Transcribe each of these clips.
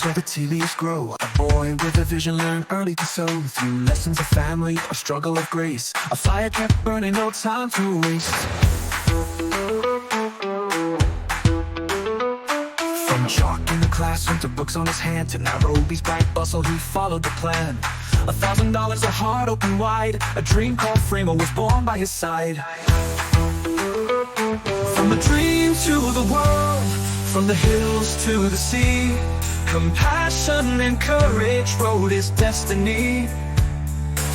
grounds where the tea leaves grow. A boy with a vision learned early to sow. Through lessons of family, a struggle of grace. A fire kept burning, no time to waste. From chalk in the classroom to books on his hand, to Nairobi's bright bustle, he followed the plan. $1,000, a heart open wide. A dream called Framer was born by his side. From the dream to the world, from the hills to the sea, compassion and courage wrote his destiny.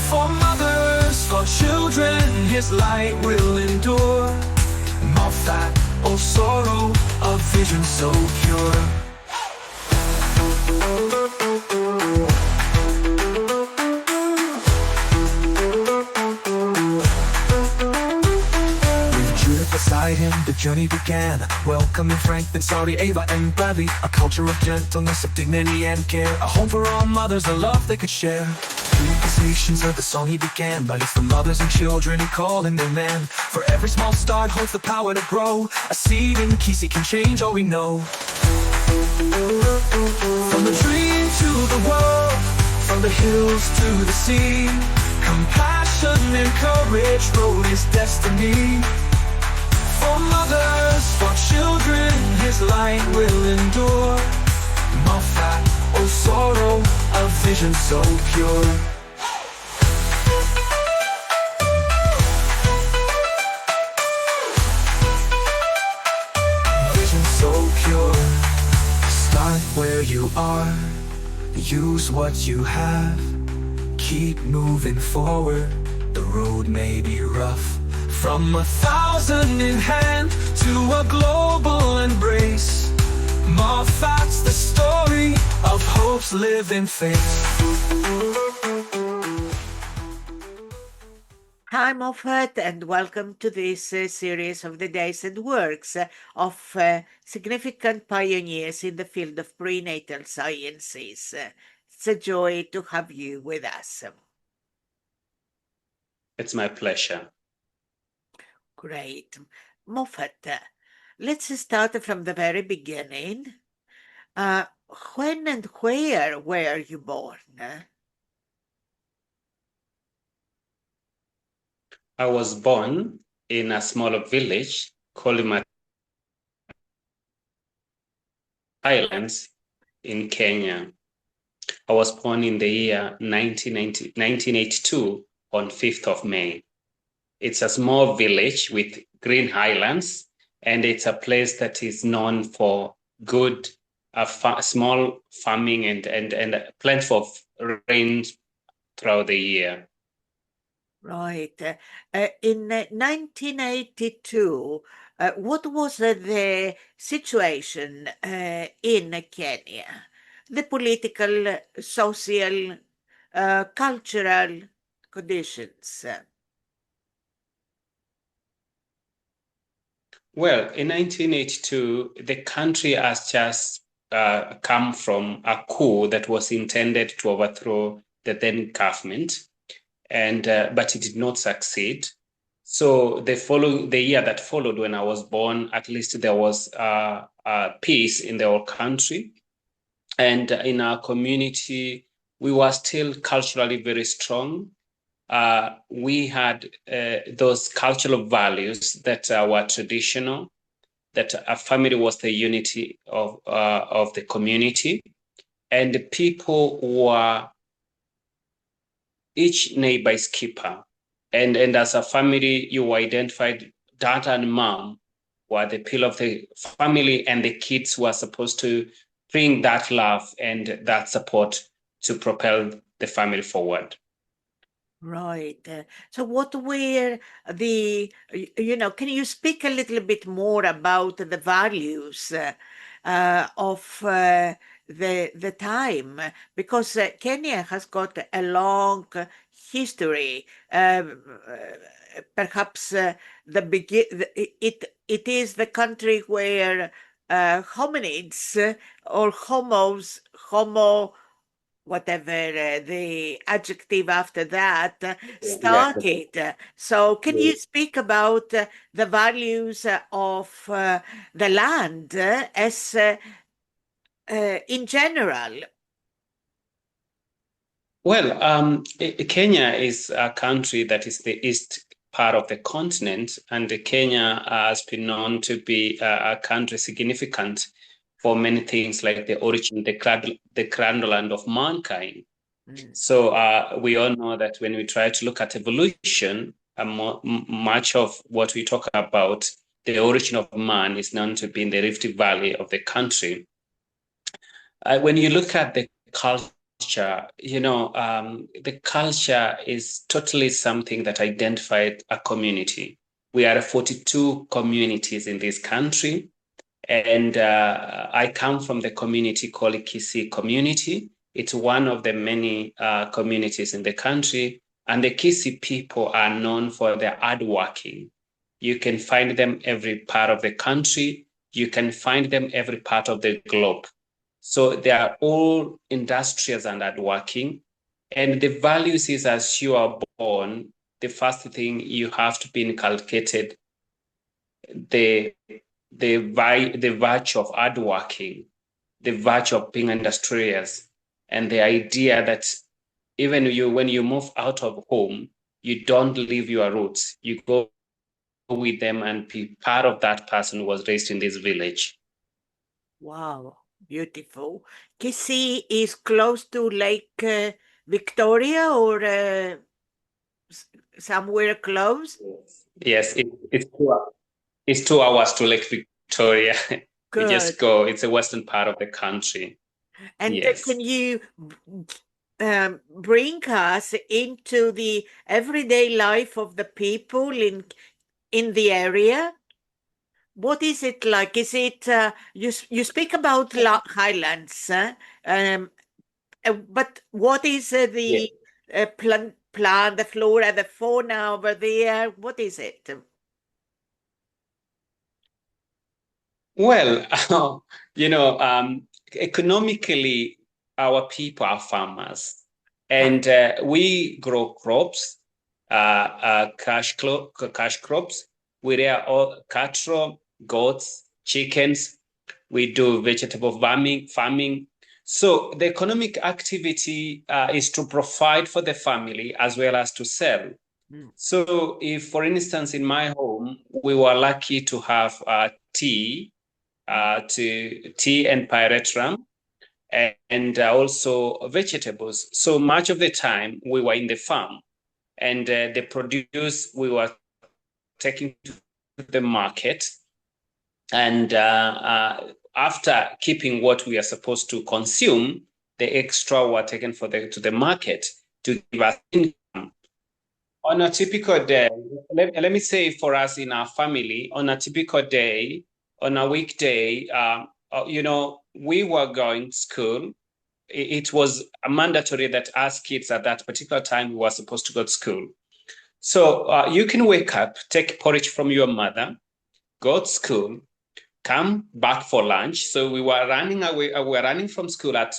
For mothers, for children, his light will endure. MOFFAT, OSORO, a vision so pure. Beside him, the journey began, welcoming Franklin, Saudi, Ava, and Bradley. A culture of gentleness, of dignity and care. A home for all mothers, a love they could share. These nations are the song he began, but it's the mothers and children he called in their man. For every small start holds the power to grow. A seed in Kisi can change all we know. From the dream to the world, from the hills to the sea, compassion and courage wrote his destiny. For mothers, for children, his light will endure. MOFFAT, OSORO, a vision so pure. Vision so pure. Start where you are, use what you have. Keep moving forward, the road may be rough. From 1,000 in hand to a global embrace, MOFFAT's the story of hope's living face. Hi, Moffat, and welcome to this series of the days and works of significant pioneers in the field of prenatal sciences. It's a joy to have you with us. It's my pleasure. Great. Moffat, let's start from the very beginning. When and where were you born? I was born in a smaller village called Highlands in Kenya. I was born in the year 1982 on 5th of May. It's a small village with green highlands, and it's a place that is known for good small farming and plenty of rain throughout the year. Right. In 1982, what was the situation in Kenya? The political, social, cultural conditions. Well, in 1982, the country has just come from a coup that was intended to overthrow the then government, and but it did not succeed. So the year that followed, when I was born, at least there was peace in the whole country, and in our community, we were still culturally very strong. We had those cultural values that were traditional, that a family was the unity of the community, and the people were each neighbor is keeper, and as a family you were identified. Dad and mom were the pillar of the family, and the kids were supposed to bring that love and that support to propel the family forward. Right. So what were can you speak a little bit more about the values of the time? Because Kenya has got a long history. Perhaps it is the country where hominids or homo whatever the adjective after that started. So can you speak about the values of the land as in general? Well, Kenya is a country that is the east part of the continent, and Kenya has been known to be a country significant for many things like the origin, the cradleland of mankind. So we all know that when we try to look at evolution, much of what we talk about, the origin of man, is known to be in the Rift Valley of the country. When you look at the culture, the culture is totally something that identified a community. We are 42 communities in this country, and I come from the community called Kisii community. It's one of the many communities in the country, and the Kisii people are known for their hardworking. You can find them every part of the country. You can find them every part of the globe. So they are all industrious and hardworking. And the values is, as you are born, the first thing you have to be inculcated the virtue of hardworking, the virtue of being industrious, and the idea that even when you move out of home, you don't leave your roots. You go with them and be part of that person who was raised in this village. Wow, beautiful. Kisii is close to Lake Victoria, or somewhere close? Yes, it's 2 hours to Lake Victoria. You just Good. go. It's the western part of the country. And Yes. can you bring us into the everyday life of the people in the area? What is it like? Is it you speak about highlands, but what is the plant, the flora, the fauna over there? What is it? Well, economically, our people are farmers, and we grow crops, cash crops. We rear all cattle, goats, chickens. We do vegetable farming. So the economic activity is to provide for the family as well as to sell. So if, for instance, in my home, we were lucky to have tea and pyrethrum, and also vegetables. So much of the time we were in the farm, and the produce we were taking to the market, and after keeping what we are supposed to consume, the extra were taken to the market to give us income. On a typical day, let me say for us in our family, on a typical day, on a weekday, we were going to school. It was mandatory that us kids at that particular time we were supposed to go to school. So you can wake up, take porridge from your mother, go to school, come back for lunch. So we were running away. We were running from school at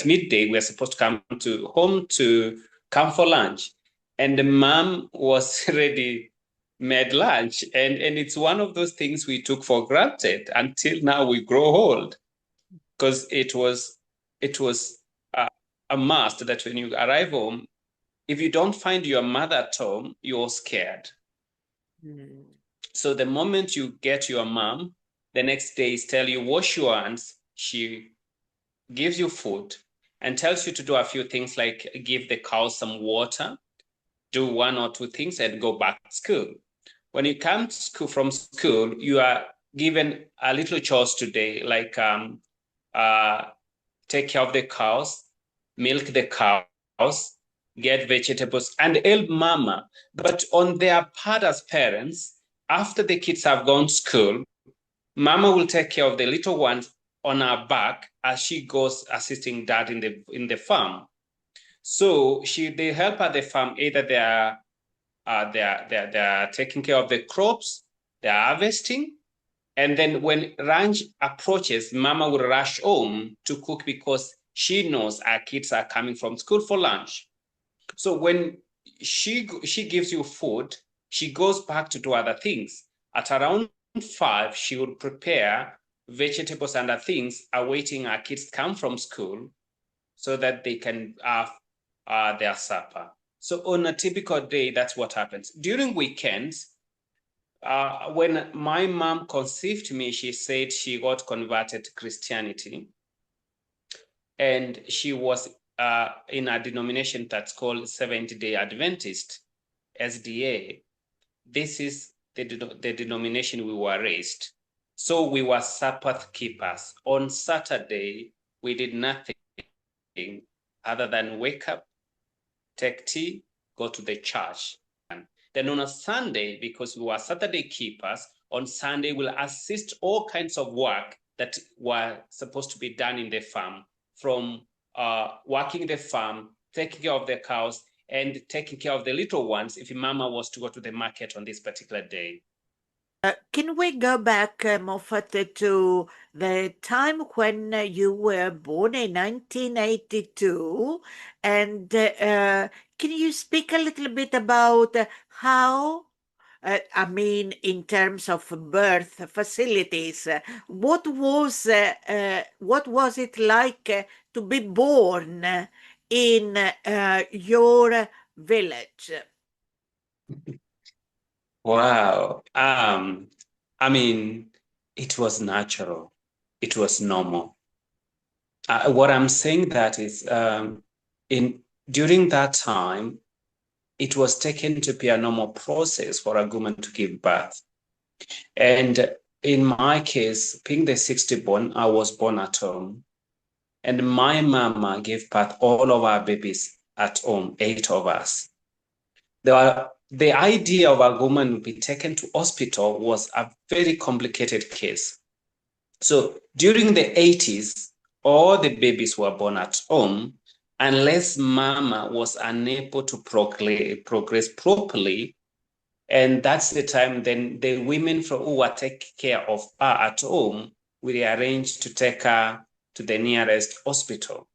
midday. We were supposed to come to home to come for lunch, and the mom was already made lunch, and it's one of those things we took for granted until now we grow old, because it was a must that when you arrive home, if you don't find your mother at home, you're scared. So the moment you get your mom, the next day is tell you wash your hands. She gives you food and tells you to do a few things like give the cows some water, do one or two things, and go back to school. When you come to from school, you are given a little chores today, like take care of the cows, milk the cows, get vegetables, and help mama. But on their part as parents, after the kids have gone to school, mama will take care of the little ones on her back as she goes assisting dad in the farm. So they help at the farm. Either they are taking care of the crops, they are harvesting, and then when lunch approaches, mama will rush home to cook because she knows our kids are coming from school for lunch. So when she gives you food, she goes back to do other things. At around 5, she would prepare vegetables and other things, awaiting our kids come from school so that they can have their supper. So on a typical day, that's what happens. During weekends, when my mom conceived me, she said she got converted to Christianity. And she was in a denomination that's called Seventh-day Adventist, SDA. This is the denomination we were raised. So we were Sabbath keepers. On Saturday, we did nothing other than wake up, take tea, go to the church. And then on a Sunday, because we were Saturday keepers, on Sunday we'll assist all kinds of work that were supposed to be done in the farm, from working the farm, taking care of the cows, and taking care of the little ones if Mama was to go to the market on this particular day. Can we go back, Moffat, to the time when you were born in 1982? And can you speak a little bit about how, I mean, in terms of birth facilities, what was it like to be born in your village? Wow. I mean, it was natural. It was normal. What I'm saying that is, during that time, it was taken to be a normal process for a woman to give birth. And in my case, being the 60th born, I was born at home. And my mama gave birth all of our babies at home, 8 of us. The idea of a woman would be taken to hospital was a very complicated case. So during the 80s, all the babies were born at home unless mama was unable to progress properly. And that's the time then the women who were taking care of her at home will arrange to take her to the nearest hospital.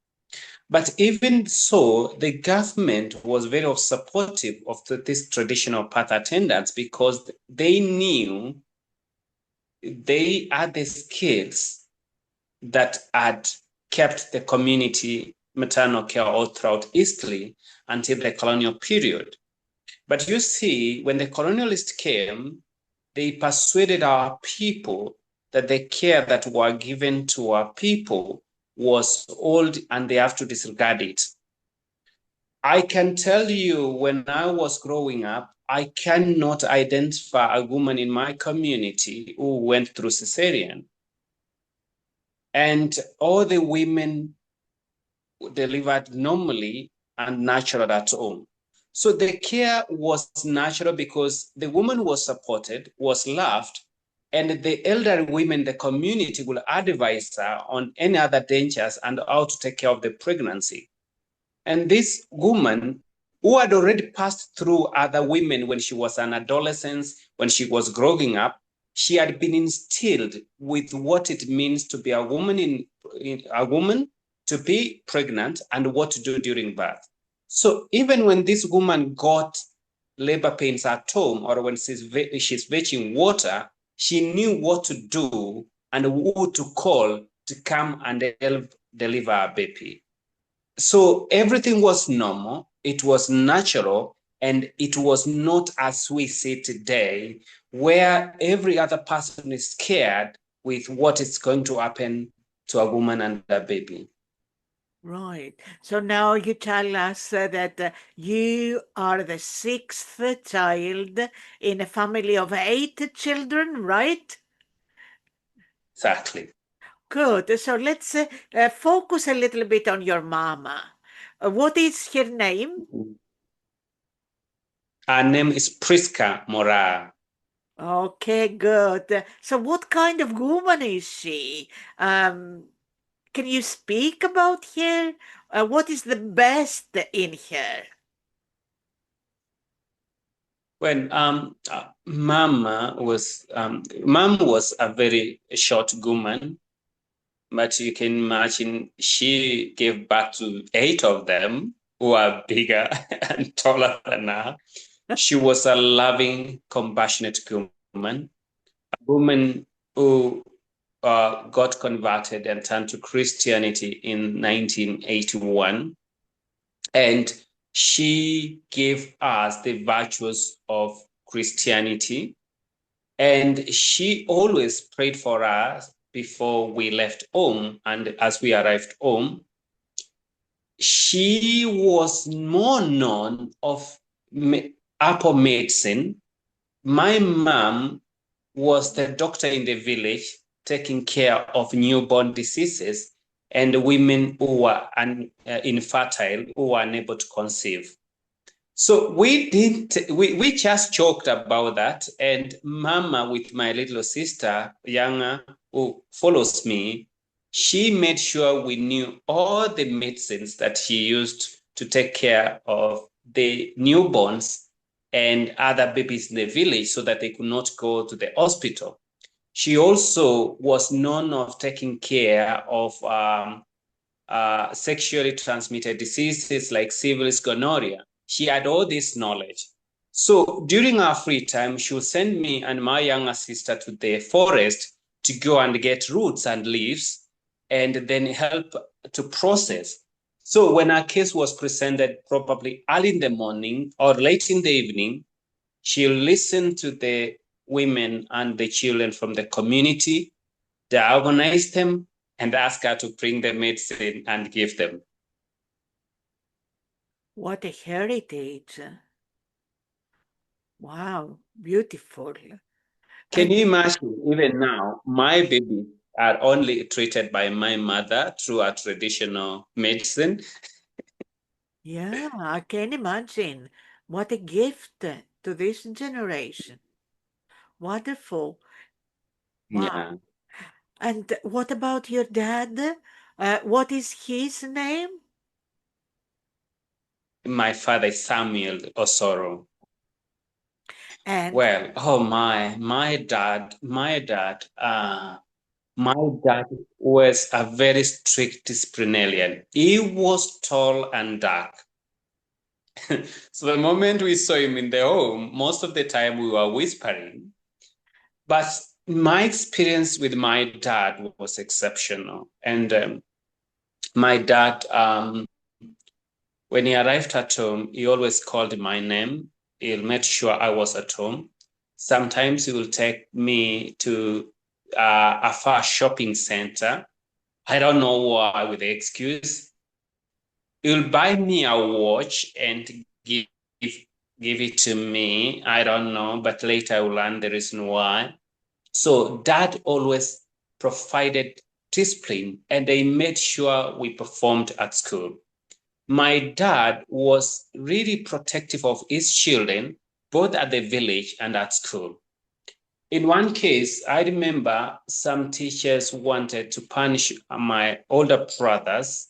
But even so, the government was very supportive of this traditional birth attendants because they knew they had the skills that had kept the community maternal care all throughout Italy until the colonial period. But you see, when the colonialists came, they persuaded our people that the care that were given to our people was old and they have to disregard it. I can tell you, when I was growing up, I cannot identify a woman in my community who went through cesarean. And all the women delivered normally and natural at home. So the care was natural because the woman was supported, was loved, and the elderly women in the community will advise her on any other dangers and how to take care of the pregnancy. And this woman, who had already passed through other women when she was an adolescent, when she was growing up, she had been instilled with what it means to be a woman, to be pregnant, and what to do during birth. So even when this woman got labor pains at home, or when she's fetching water, she knew what to do and who to call to come and help deliver a baby. So everything was normal, it was natural, and it was not as we see today, where every other person is scared with what is going to happen to a woman and a baby. Right. So now you tell us that you are the 6th child in a family of 8 children, right? Exactly. Good. So let's focus a little bit on your mama. What is her name? Her name is Priska Mora. Okay, good. So what kind of woman is she? Can you speak about her? What is the best in her? When Mom was a very short woman, but you can imagine she gave birth to 8 of them who are bigger and taller than her. She was a loving, compassionate woman, a woman who got converted and turned to Christianity in 1981. And she gave us the virtues of Christianity. And she always prayed for us before we left home. And as we arrived home, she was more known of apple medicine. My mom was the doctor in the village taking care of newborn diseases and women who were infertile, who were unable to conceive. So we just joked about that. And Mama, with my little sister, younger, who follows me, she made sure we knew all the medicines that she used to take care of the newborns and other babies in the village so that they could not go to the hospital. She also was known of taking care of sexually transmitted diseases like syphilis, gonorrhea. She had all this knowledge. So during our free time, she would send me and my younger sister to the forest to go and get roots and leaves and then help to process. So when our case was presented, probably early in the morning or late in the evening, she'll listen to the women and the children from the community, diagnose them, and ask her to bring the medicine and give them. What a heritage. Wow, beautiful. Can you imagine, even now, my babies are only treated by my mother through a traditional medicine? Yeah, I can imagine. What a gift to this generation. Wonderful. Wow. Yeah. And what about your dad? What is his name? My father is Samuel OSORO. And Well, oh my dad, my dad was a very strict disciplinarian. He was tall and dark. So the moment we saw him in the home, most of the time we were whispering. But my experience with my dad was exceptional. And my dad, when he arrived at home, he always called my name. He'll make sure I was at home. Sometimes he will take me to a far shopping center. I don't know why, with the excuse. He'll buy me a watch and give it to me. I don't know, but later I will learn the reason why. So dad always provided discipline and they made sure we performed at school. My dad was really protective of his children, both at the village and at school. In one case, I remember some teachers wanted to punish my older brothers,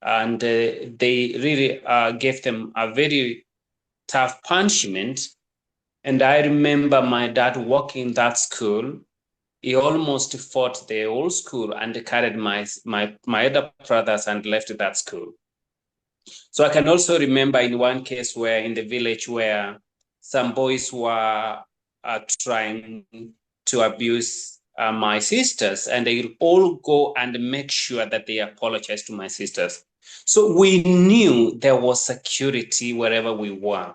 and they really gave them a very tough punishment. And I remember my dad working in that school. He almost fought the whole school and carried my other brothers and left that school. So I can also remember in one case where in the village where some boys were trying to abuse my sisters, and they all go and make sure that they apologize to my sisters. So we knew there was security wherever we were.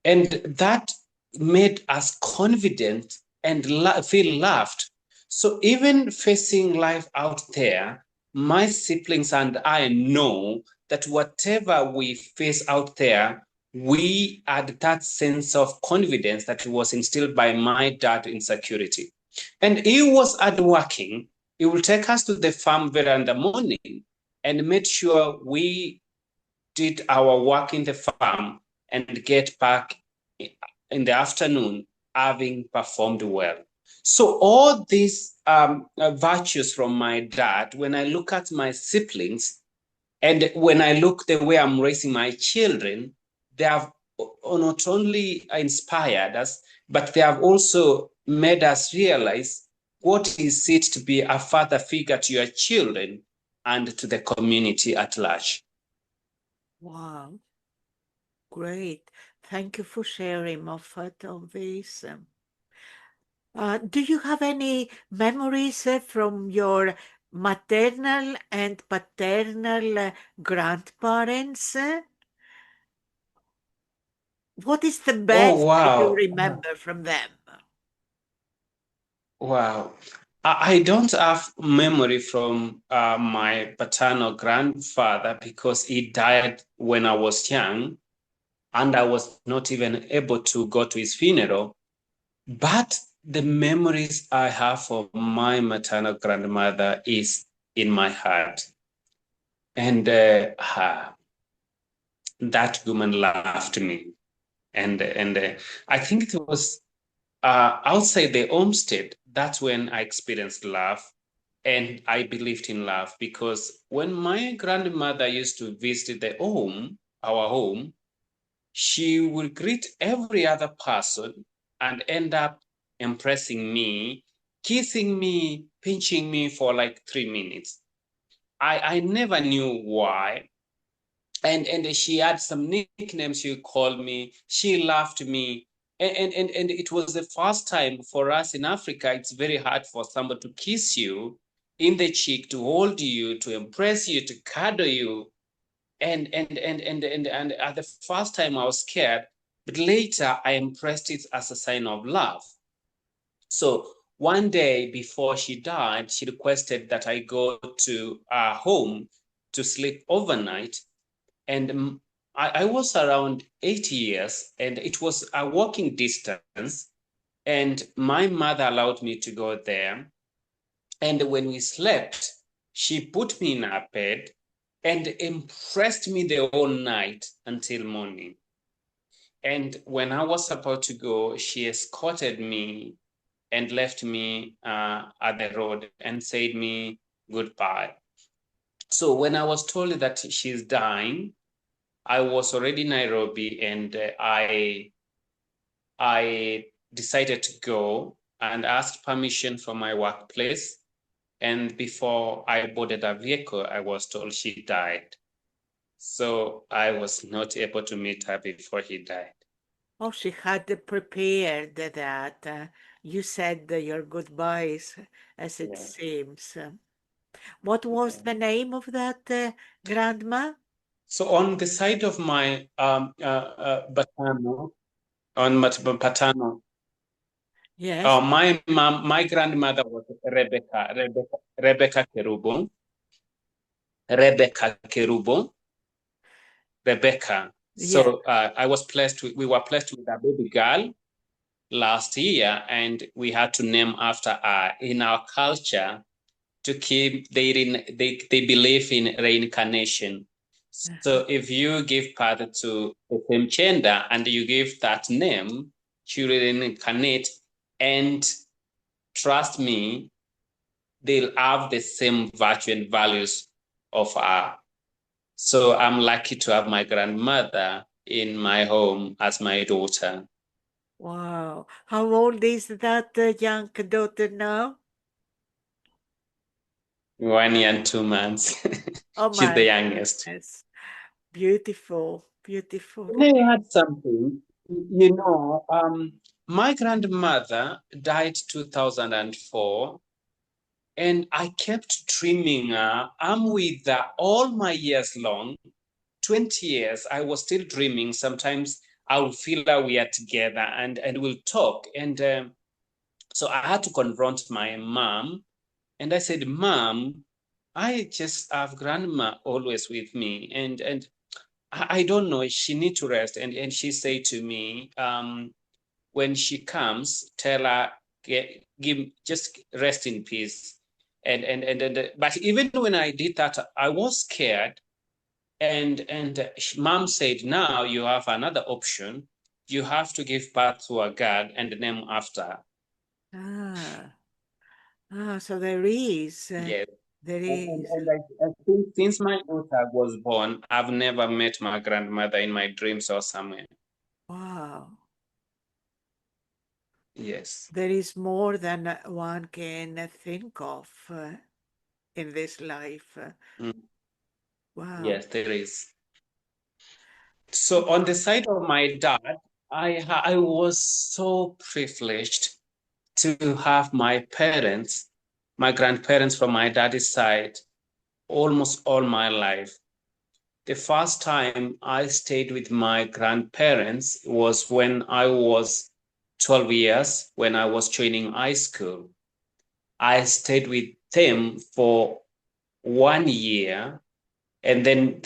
And that made us confident and feel loved. So even facing life out there, my siblings and I know that whatever we face out there, we had that sense of confidence that was instilled by my dad in security. And he was hardworking. He will take us to the farm very in the morning and made sure we did our work in the farm and get back in the afternoon having performed well. So all these virtues from my dad, when I look at my siblings and when I look the way I'm raising my children, they have not only inspired us, but they have also made us realize what is it to be a father figure to your children and to the community at large. wow, great. Thank you for sharing, Moffat, on this. Do you have any memories from your maternal and paternal grandparents? What is the Oh, best you wow. remember from them? Wow. I don't have memory from my paternal grandfather because he died when I was young and I was not even able to go to his funeral. But the memories I have of my maternal grandmother is in my heart. And that woman loved me. And I think it was outside the homestead. That's when I experienced love and I believed in love because when my grandmother used to visit our home, she would greet every other person and end up impressing me, kissing me, pinching me for like 3 minutes. I never knew why. And she had some nicknames she called me. She laughed me. And it was the first time for us in Africa, it's very hard for somebody to kiss you in the cheek, to hold you, to impress you, to cuddle you. And at the first time I was scared, but later I impressed it as a sign of love. So one day before she died, she requested that I go to her home to sleep overnight. And I was around 80 years, and it was a walking distance. And my mother allowed me to go there. And when we slept, she put me in her bed and impressed me the whole night until morning. And when I was about to go, she escorted me and left me at the road and said me goodbye. So when I was told that she's dying, I was already in Nairobi, and I decided to go and asked permission from my workplace. And before I boarded a vehicle, I was told she died. So I was not able to meet her before she died. Oh, she had prepared that. You said your goodbyes, as it Yeah. seems. What was the name of that grandma? So on the side of my paternal, on my paternal, Yes. my grandmother was Rebecca Kerubo. Rebecca Kerubo. Rebecca. Yeah. So we were blessed with a baby girl last year, and we had to name after her. In our culture, to keep they believe in reincarnation. So if you give birth to the same gender and you give that name, she will reincarnate, and trust me, they'll have the same virtue and values of her. So I'm lucky to have my grandmother in my home as my daughter. Wow. How old is that young daughter now? 1 year and 2 months. Oh She's the my youngest. goodness. Beautiful, beautiful. Can I add something? My grandmother died 2004, and I kept dreaming her. I'm with her all my years long. 20 years, I was still dreaming. Sometimes I will feel that we are together and we'll talk. And so I had to confront my mom. And I said, Mom, I just have grandma always with me. And I don't know, she need to rest. And she said to me, when she comes, tell her, just rest in peace. And but even when I did that, I was scared. And mom said, now you have another option. You have to give birth to a girl and name after her. Ah, so there is, Yes. there And, is. and I think since my daughter was born, I've never met my grandmother in my dreams or somewhere. Wow. Yes. There is more than one can think of in this life. Mm, Wow. yes, there is. So on the side of my dad, I was so privileged. to have my parents, my grandparents from my daddy's side, almost all my life. The first time I stayed with my grandparents was when I was 12 years, when I was joining high school. I stayed with them for 1 year, and then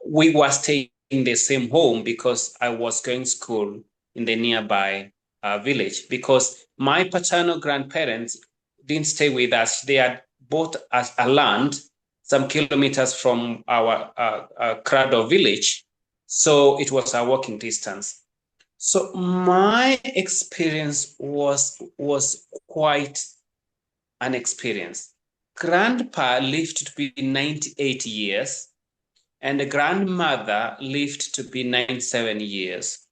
we were staying in the same home because I was going to school in the nearby village, because my paternal grandparents didn't stay with us. They had bought us a land some kilometers from our Crado village, so it was a walking distance. So my experience was quite an experience. Grandpa lived to be 98 years, and the grandmother lived to be 97 years.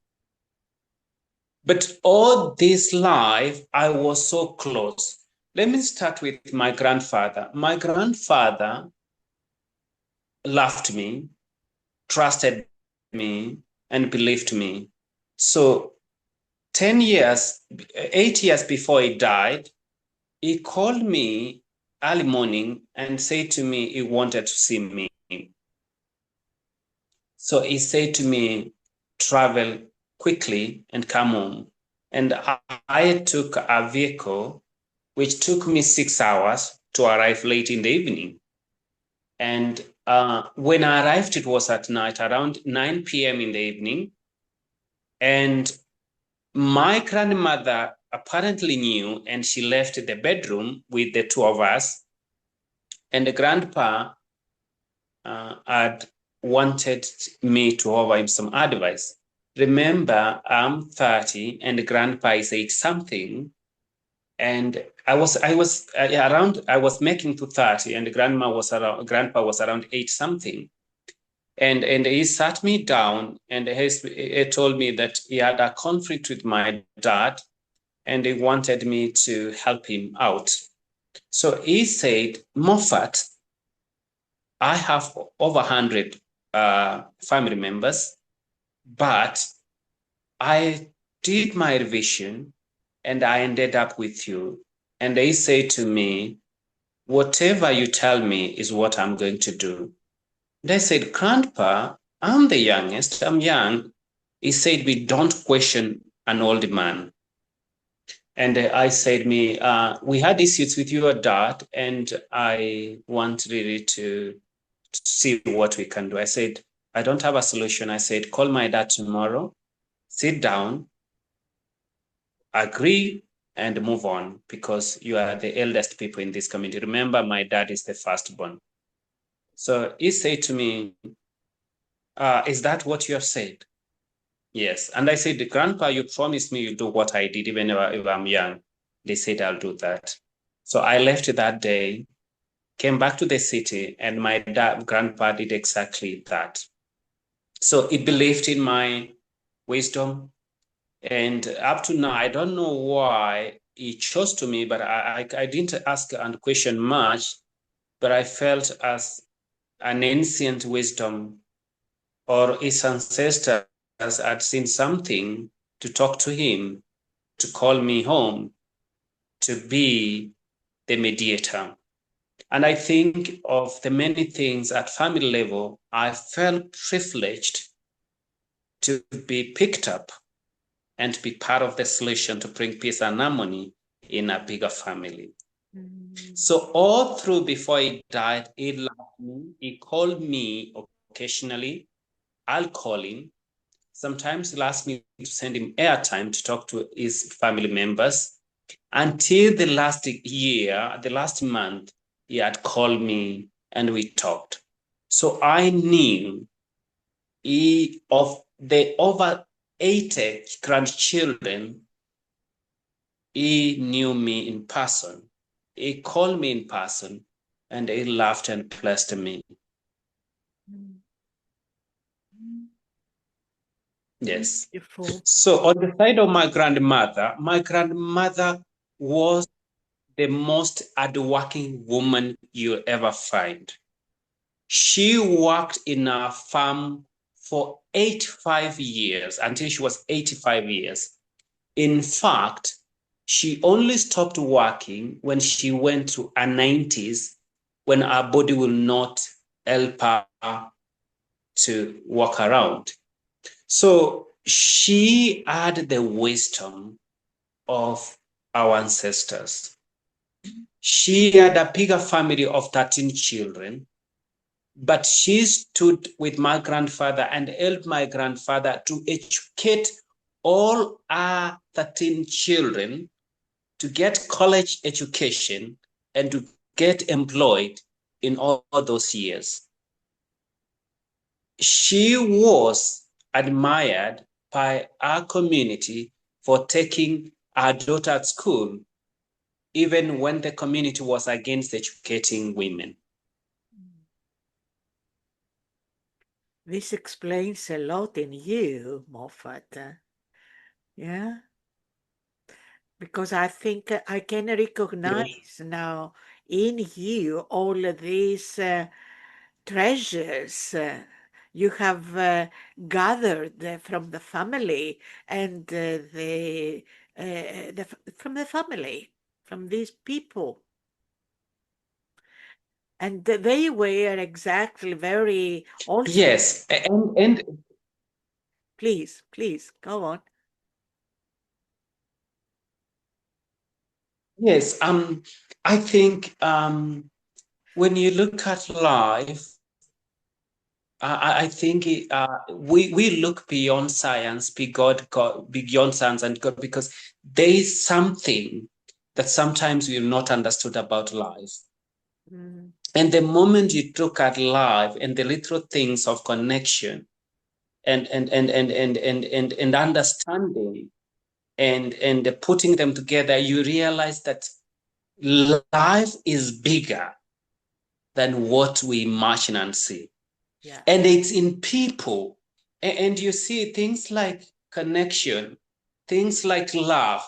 But all this life, I was so close. Let me start with my grandfather. My grandfather loved me, trusted me, and believed me. So 8 years before he died, he called me early morning and said to me he wanted to see me. So he said to me, travel quickly and come home. And I took a vehicle, which took me 6 hours to arrive late in the evening. And when I arrived, it was at night, around 9 p.m. in the evening. And my grandmother apparently knew, and she left the bedroom with the two of us. And the grandpa had wanted me to offer him some advice. Remember, I'm 30 and the grandpa is 8 something. And I was making to 30, and the grandpa was around 8 something. And he sat me down, and he told me that he had a conflict with my dad and he wanted me to help him out. So he said, Moffat, I have over 100 family members, but I did my revision and I ended up with you. And they say to me, whatever you tell me is what I'm going to do. And I said, Grandpa, I'm the youngest, I'm young. He said, we don't question an old man. And I said, we had issues with your dad, and I want really to see what we can do. I said, I don't have a solution. I said, call my dad tomorrow, sit down, agree, and move on, because you are the eldest people in this community. Remember, my dad is the firstborn. So he said to me, is that what you have said? Yes. And I said, Grandpa, you promised me you'll do what I did, even if I'm young. They said, I'll do that. So I left that day, came back to the city, and my grandpa did exactly that. So he believed in my wisdom. And up to now, I don't know why he chose to me, but I didn't ask and question much, but I felt as an ancient wisdom, or his ancestors had seen something to talk to him, to call me home, to be the mediator. And I think of the many things at family level, I felt privileged to be picked up and to be part of the solution to bring peace and harmony in a bigger family. Mm-hmm. So all through before he died, he loved me. He called me occasionally. I'll call him. Sometimes he'll ask me to send him airtime to talk to his family members. Until the last year, the last month, he had called me and we talked. So I knew of the over 80 grandchildren, he knew me in person. He called me in person and he laughed and blessed me. Yes. Beautiful. So on the side of my grandmother was the most hardworking woman you'll ever find. She worked in a farm for 85 years until she was 85 years. In fact, She only stopped working when she went to her 90s, when her body will not help her to walk around. So she had the wisdom of our ancestors. She had a bigger family of 13 children, but she stood with my grandfather and helped my grandfather to educate all our 13 children to get college education and to get employed in all those years. She was admired by our community for taking our daughter at school, even when the community was against educating women. This explains a lot in you, Moffat. Yeah, because I think I can recognize now in you all of these treasures you have gathered from the family and from the family, from these people. And they were exactly very also. Yes, and Please, please, go on. yes, I think when you look at life, I think we look beyond science, beyond science and God, because there is something that sometimes we've not understood about life. Mm. And the moment you look at life and the little things of connection and understanding and putting them together, you realize that life is bigger than what we imagine and see. Yeah. And it's in people. And you see things like connection, things like love,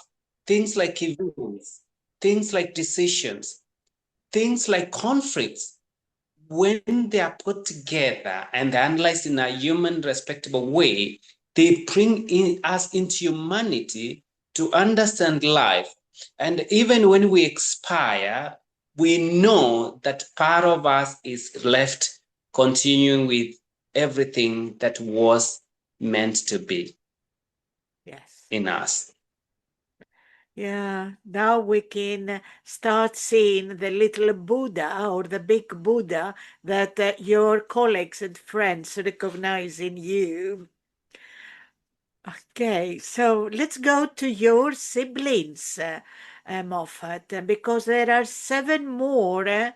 things like events, things like decisions, things like conflicts. When they are put together and analyzed in a human, respectable way, they bring us into humanity to understand life. And even when we expire, we know that part of us is left continuing with everything that was meant to be Yes. in us. Yeah, now we can start seeing the little Buddha or the big Buddha that your colleagues and friends recognize in you. Okay, so let's go to your siblings, Moffat, because there are 7 more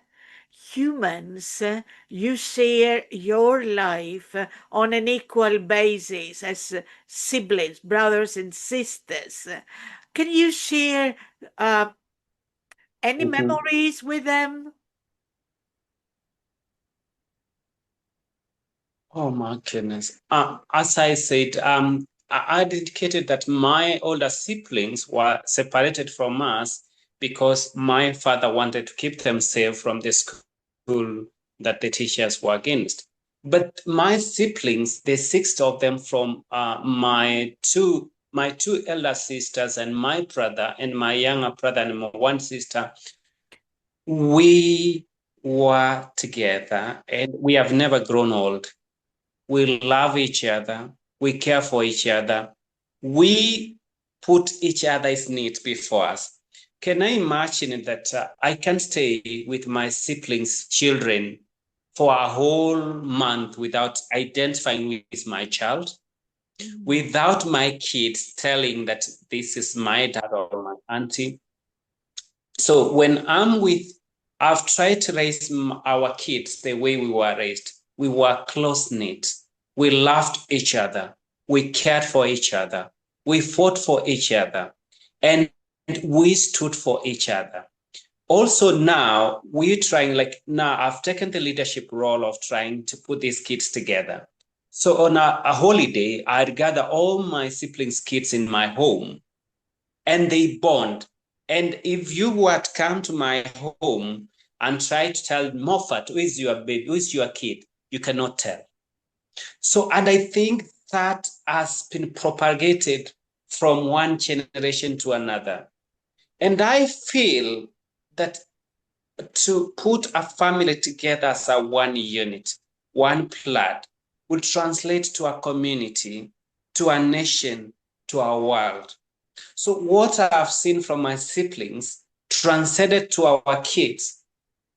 humans you share your life on an equal basis as siblings, brothers and sisters. Can you share any memories with them? Oh my goodness. As I said, I indicated that my older siblings were separated from us because my father wanted to keep them safe from the school that the teachers were against. But my siblings, the 6 of them from my two elder sisters and my brother and my younger brother and my one sister, we were together and we have never grown old. We love each other, we care for each other, we put each other's needs before us. Can I imagine that I can stay with my siblings' children for a whole month without identifying with my child, without my kids telling that this is my dad or my auntie? So when I've tried to raise our kids the way we were raised. We were close knit. We loved each other. We cared for each other. We fought for each other. And we stood for each other. Also now now I've taken the leadership role of trying to put these kids together. So on a holiday, I'd gather all my siblings' kids in my home and they bond. And if you were to come to my home and try to tell Moffat, who is your baby, who is your kid, you cannot tell. So, and I think that has been propagated from one generation to another. And I feel that to put a family together as a one unit, one blood, would translate to a community, to a nation, to a world. So what I've seen from my siblings transcended to our kids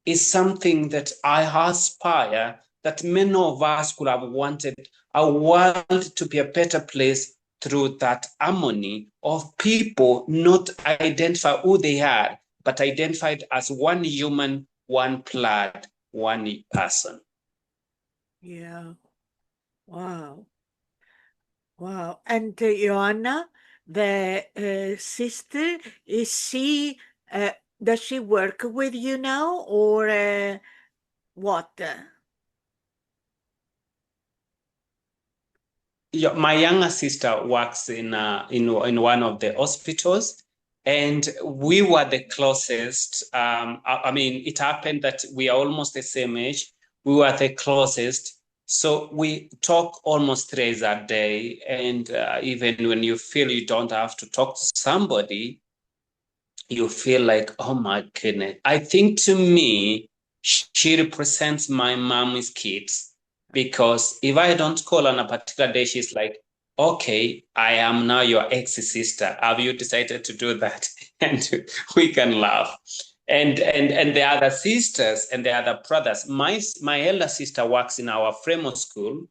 is something that I aspire that many of us could have wanted a world to be a better place through that harmony of people not identify who they are, but identified as one human, one blood, one person. Yeah. Wow. Wow. And Joanna, the sister, is she, uh, does she work with you now or what? My younger sister works in one of the hospitals, and we were the closest. I mean, it happened that we are almost the same age. We were the closest, so we talk almost 3 days a day. And even when you feel you don't have to talk to somebody, you feel like, oh my goodness. I think to me, she represents my mom's kids because if I don't call on a particular day, she's like, okay, I am now your ex-sister. Have you decided to do that? And we can laugh. And the other sisters and the other brothers. My elder sister works in our Fremo school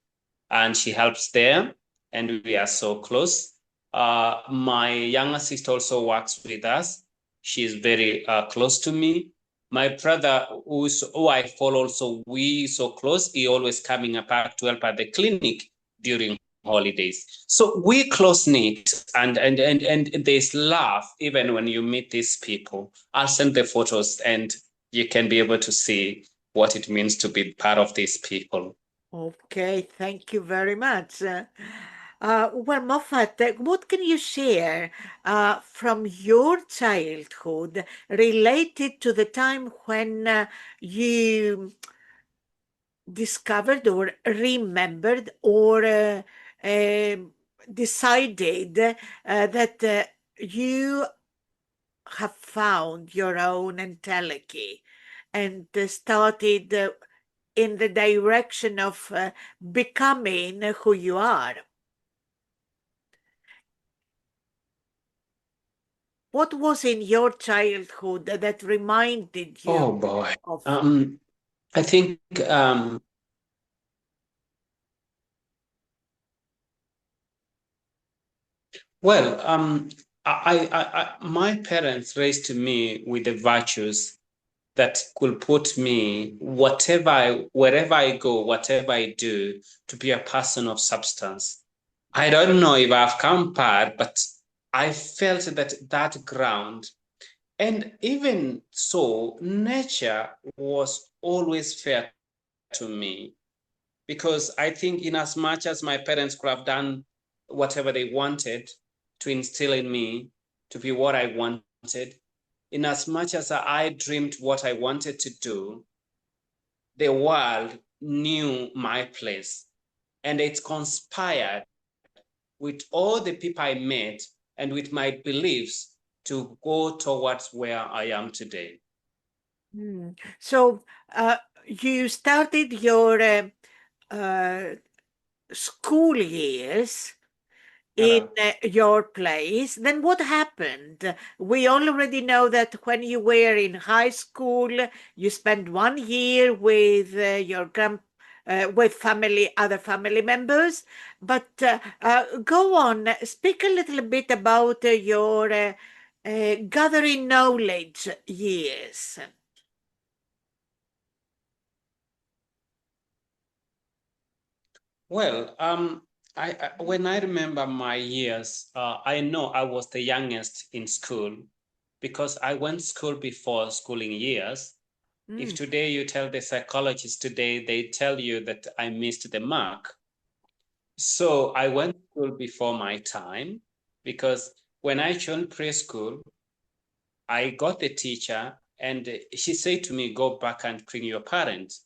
and she helps there, and we are so close. My younger sister also works with us. She's very close to me. My brother, who I follow also, we so close. He always coming back to help at the clinic during holidays. So we close knit, and there's love even when you meet these people. I'll send the photos, and you can be able to see what it means to be part of these people. Okay, thank you very much. Well, Moffat, what can you share from your childhood related to the time when you discovered or remembered or decided that you have found your own entelechy and started in the direction of becoming who you are? What was in your childhood that reminded Oh you boy. of? I think well, my parents raised me with the virtues that could put me wherever I go, whatever I do, to be a person of substance. I don't know if I've come far, but I felt that ground. And even so, nature was always fair to me because I think, in as much as my parents could have done whatever they wanted to instill in me to be what I wanted, in as much as I dreamed what I wanted to do, the world knew my place, and it conspired with all the people I met and with my beliefs to go towards where I am today. So you started your uh, school years in Hello. your place. Then what happened? We already know that when you were in high school, you spent 1 year with your with family, other family members. But go on, speak a little bit about your gathering knowledge years. Well, when I remember my years, I know I was the youngest in school because I went to school before schooling years. If today you tell the psychologists today, they tell you that I missed the mark. So I went to school before my time because when I joined preschool, I got the teacher and she said to me, go back and bring your parents.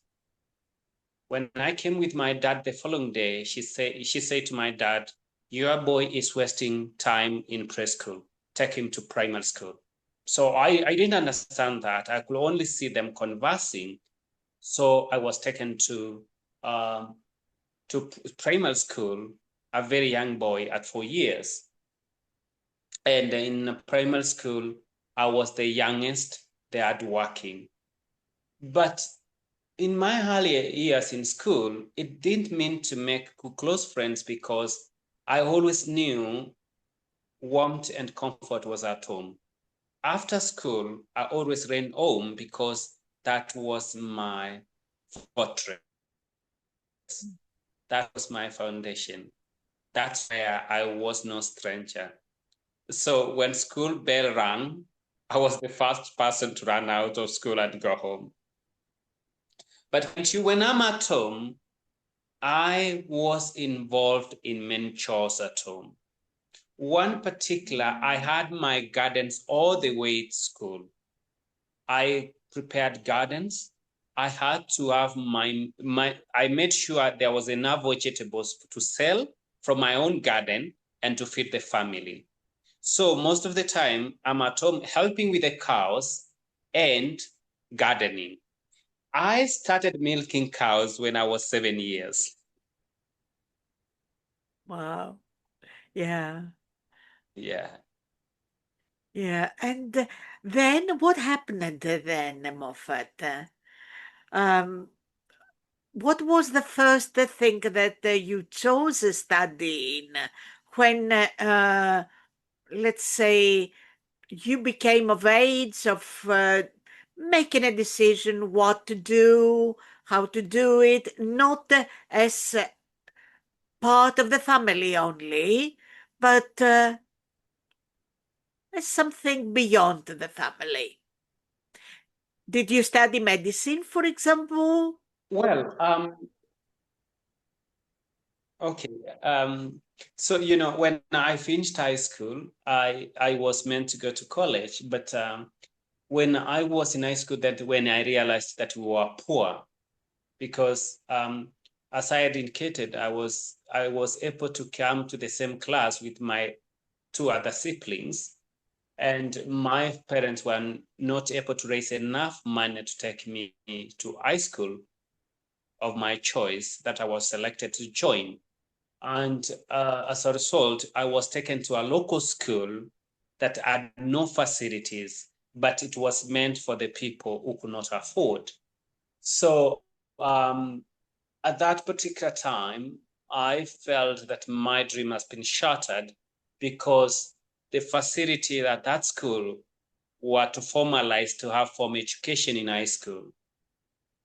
When I came with my dad the following day, she said to my dad, your boy is wasting time in preschool. Take him to primary school. So I didn't understand that. I could only see them conversing. So I was taken to primary school, a very young boy at 4 years. And in primary school, I was the youngest there working. But in my earlier years in school, it didn't mean to make close friends because I always knew warmth and comfort was at home. After school, I always ran home because that was my fortress. That was my foundation. That's where I was no stranger. So when school bell rang, I was the first person to run out of school and go home. But when I'm at home, I was involved in many chores at home. One particular, I had my gardens all the way to school. I prepared gardens. I had to have I made sure there was enough vegetables to sell from my own garden and to feed the family. So most of the time I'm at home helping with the cows and gardening. I started milking cows when I was 7 years. Wow. Yeah. Yeah. Yeah. And then what happened then, Moffat? Um, what was the first thing that you chose studying when, let's say, you became of age of making a decision what to do, how to do it, not as part of the family only, but as something beyond the family? Did you study medicine, for example? Well, okay. So when I finished high school, I was meant to go to college, but when I was in high school, that when I realized that we were poor, because as I had indicated, I was able to come to the same class with my two other siblings, and my parents were not able to raise enough money to take me to high school of my choice that I was selected to join. And as a result, I was taken to a local school that had no facilities, but it was meant for the people who could not afford. So at that particular time, I felt that my dream has been shattered because the facility at that school were to formalize to have formal education in high school.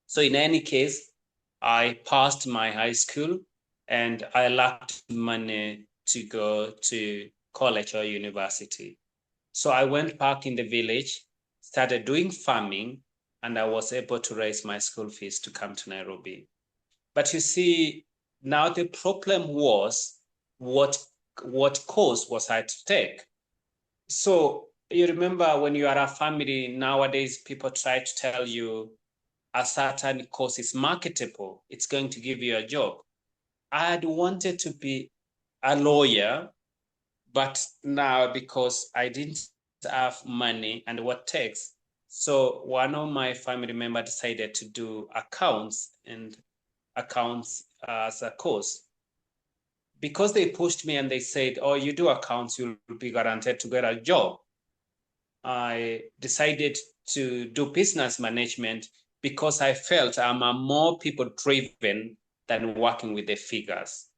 So in any case, I passed my high school and I lacked money to go to college or university. So I went back in the village, started doing farming, and I was able to raise my school fees to come to Nairobi. But you see, now the problem was what course was I to take? So you remember when you are a family nowadays, people try to tell you a certain course is marketable, it's going to give you a job. I had wanted to be a lawyer, but now because I didn't have money and what takes, so one of my family members decided to do accounts as a course. Because they pushed me and they said, oh, you do accounts, you'll be guaranteed to get a job. I decided to do business management because I felt I'm a more people driven than working with the figures.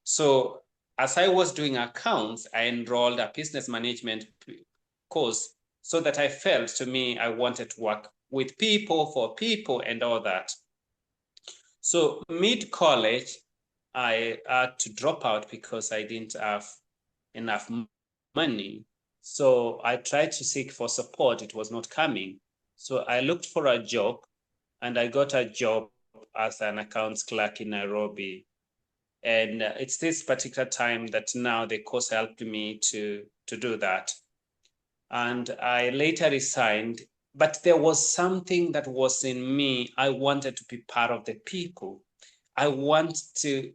So as I was doing accounts, I enrolled a business management course so that I felt to me I wanted to work with people, for people, and all that. So mid-college, I had to drop out because I didn't have enough money. So I tried to seek for support. It was not coming. So I looked for a job and I got a job as an accounts clerk in Nairobi. And it's this particular time that now the course helped me to do that. And I later resigned, but there was something that was in me. I wanted to be part of the people. I want to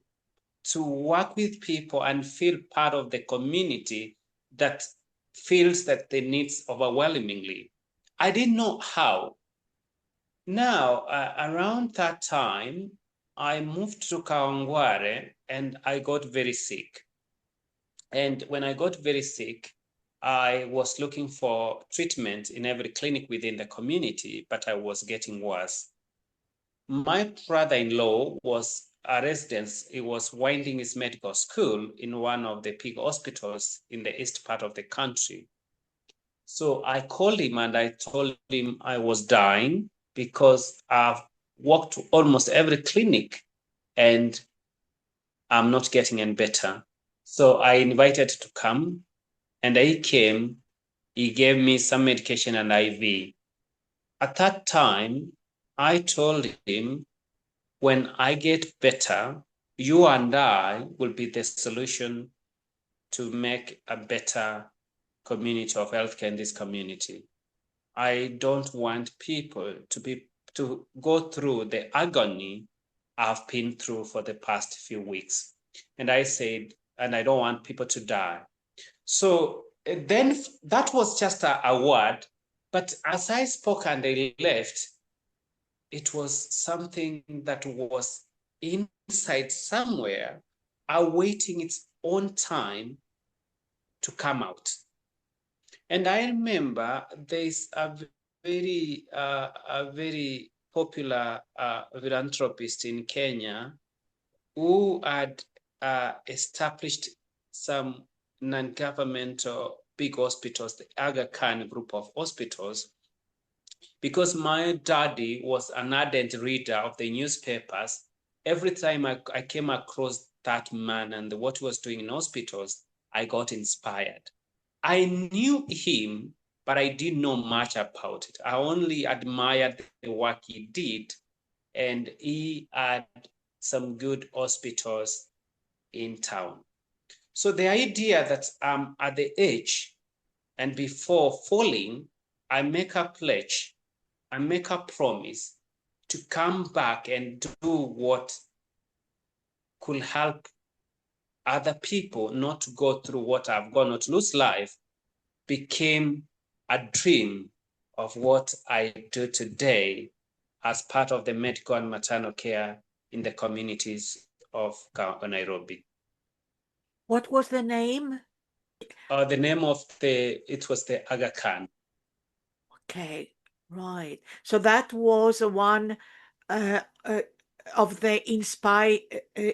work with people and feel part of the community that feels that the needs overwhelmingly. I didn't know how. Now, around that time, I moved to Kawangware and I got very sick. And when I got very sick, I was looking for treatment in every clinic within the community, but I was getting worse. My brother-in-law was a resident. He was winding his medical school in one of the big hospitals in the east part of the country. So I called him and I told him I was dying because I've walked to almost every clinic and I'm not getting any better. So I invited to come and he came. He gave me some medication and IV. At that time, I told him, when I get better, you and I will be the solution to make a better community of healthcare in this community. I don't want people to go through the agony I've been through for the past few weeks. And I said, and I don't want people to die. So then that was just a word. But as I spoke and they left, it was something that was inside somewhere, awaiting its own time to come out. And I remember there's a very popular philanthropist in Kenya who had established some non-governmental big hospitals, the Aga Khan group of hospitals, because my daddy was an ardent reader of the newspapers. Every time I came across that man and what he was doing in hospitals, I got inspired. I knew him, but I didn't know much about it. I only admired the work he did, and he had some good hospitals in town. So the idea that I'm at the age and before falling, I make a pledge, I make a promise to come back and do what could help other people not to go through what I've gone, not to lose life, became a dream of what I do today as part of the medical and maternal care in the communities of Nairobi. What was the name? The name of it was the Aga Khan. Okay, right. So that was one uh, uh, of the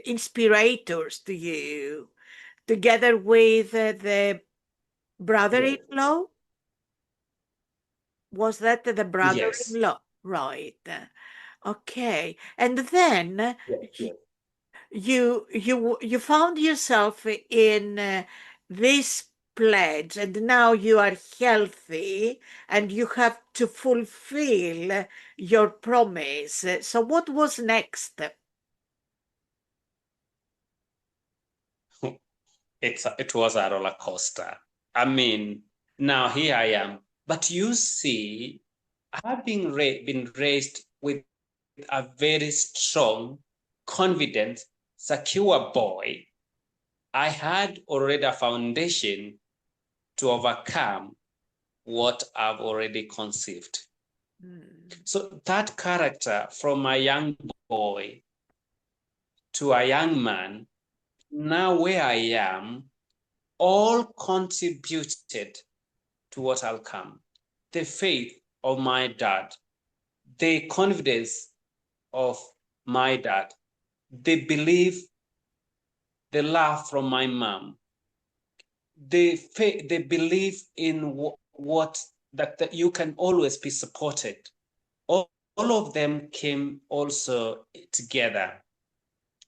inspirators to you, together with the brother-in-law. Was that the Yes. brother-in-law? Right. Okay. And then Yes. you found yourself in this pledge, and now you are healthy and you have to fulfill your promise. So what was next? It was a roller coaster. I mean, now here I am. But you see, I've been raised with a very strong, confident, secure boy. I had already a foundation to overcome what I've already conceived. So that character from a young boy to a young man, now where I am, all contributed to what I'll come. The faith of my dad, the confidence of my dad, the belief, the love from my mom, the faith, the belief in what that you can always be supported. All of them came also together.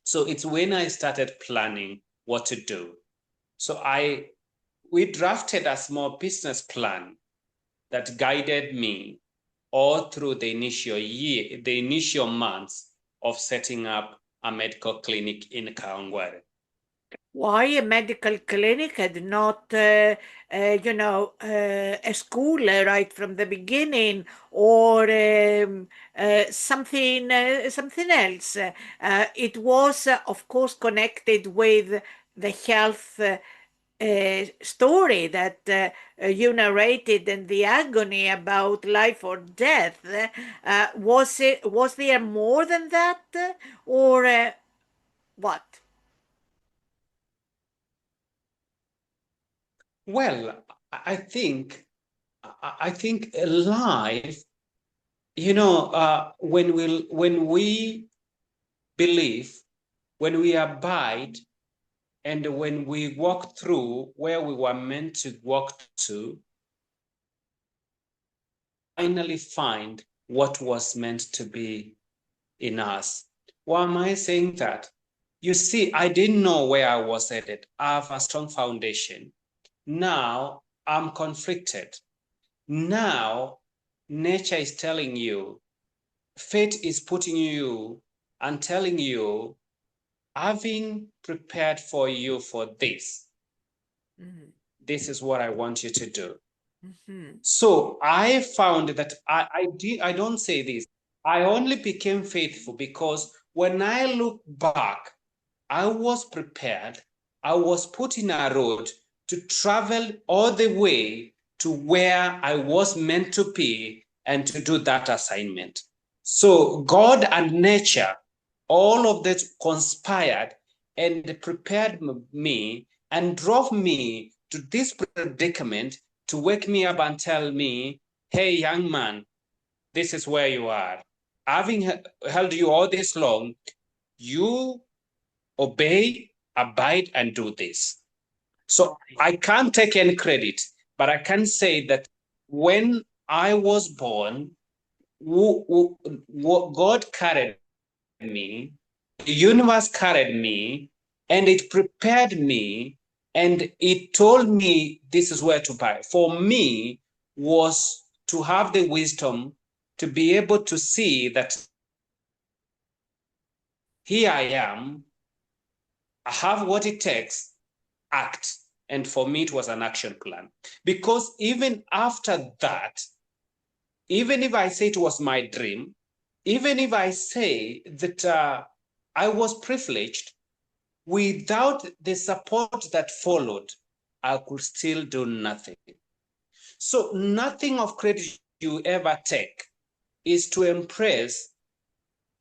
So it's when I started planning what to do. So we drafted a small business plan that guided me all through the initial months of setting up a medical clinic in Kawangware. Why a medical clinic and not, a school right from the beginning, or something else? It was, of course, connected with the health story that you narrated and the agony about life or death, was there more than that, or what? Well, I think I think life, when we believe, when we abide, and when we walk through where we were meant to walk to, finally find what was meant to be in us. Why am I saying that? You see, I didn't know where I was headed. I have a strong foundation. Now I'm conflicted. Now nature is telling you, fate is putting you and telling you, having prepared for you for this, this is what I want you to do. So I found that I don't say this. I only became faithful because when I look back, I was prepared. I was put in a road to travel all the way to where I was meant to be and to do that assignment. So God and nature, all of that conspired and prepared me and drove me to this predicament to wake me up and tell me, hey, young man, this is where you are. Having held you all this long, you obey, abide, and do this. So I can't take any credit, but I can say that when I was born, God carried me, the universe carried me, and it prepared me, and it told me this is where to buy. For me, was to have the wisdom to be able to see that here I am, I have what it takes, act. And for me, it was an action plan. Because even after that, even if I say it was my dream, even if I say that I was privileged, without the support that followed, I could still do nothing. So nothing of credit you ever take is to embrace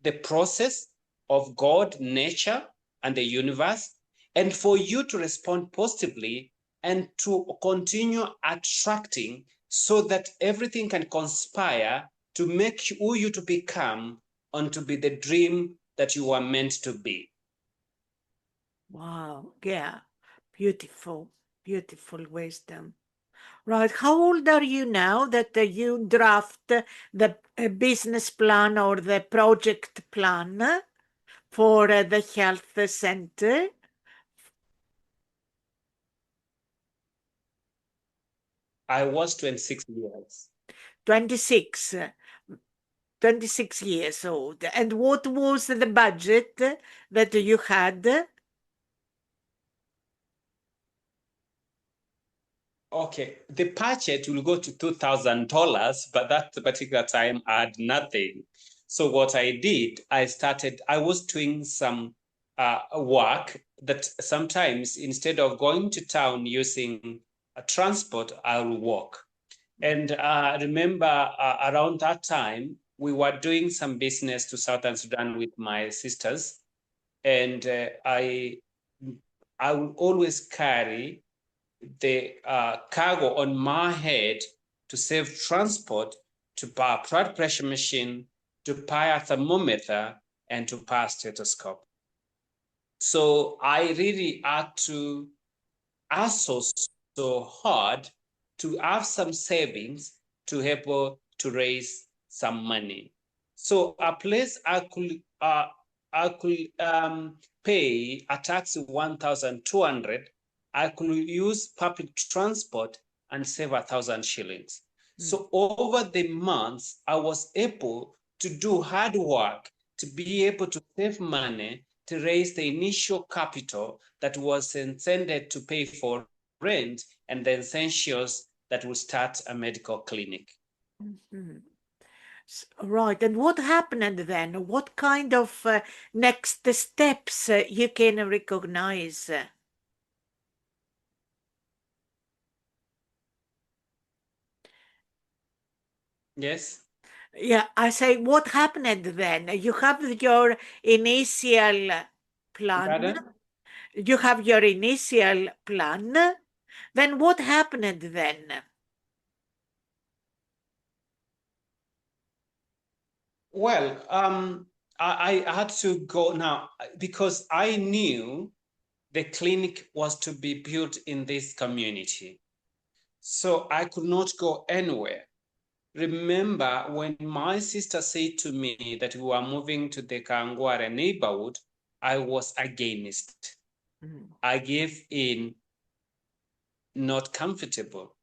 the process of God, nature, and the universe, and for you to respond positively and to continue attracting so that everything can conspire to make who you to become and to be the dream that you are meant to be. Wow, yeah, beautiful, beautiful wisdom. Right, how old are you now that you draft the business plan or the project plan for the health center? I was 26 years. 26, 26 years old. And what was the budget that you had? Okay, the budget will go to $2,000, but that particular time I had nothing. So what I did, I was doing some work that sometimes instead of going to town using a transport, I'll walk. And I remember around that time, we were doing some business to Southern Sudan with my sisters. And I will always carry the cargo on my head to save transport, to buy a blood pressure machine, to buy a thermometer, and to buy a stethoscope. So I really had to hustle so hard to have some savings to help to raise some money. So a place I could pay a taxi 1,200. I could use public transport and save 1,000 shillings. So over the months, I was able to do hard work to be able to save money to raise the initial capital that was intended to pay for rent and the essentials that will start a medical clinic. Right. And what happened then? What kind of next steps you can recognize? Yes. Yeah, I say, what happened then? You have your initial plan. Pardon? You have your initial plan. Then what happened then? Well, I had to go now because I knew the clinic was to be built in this community. So I could not go anywhere. Remember when my sister said to me that we were moving to the Kangware neighborhood, I was against. I gave in, not comfortable.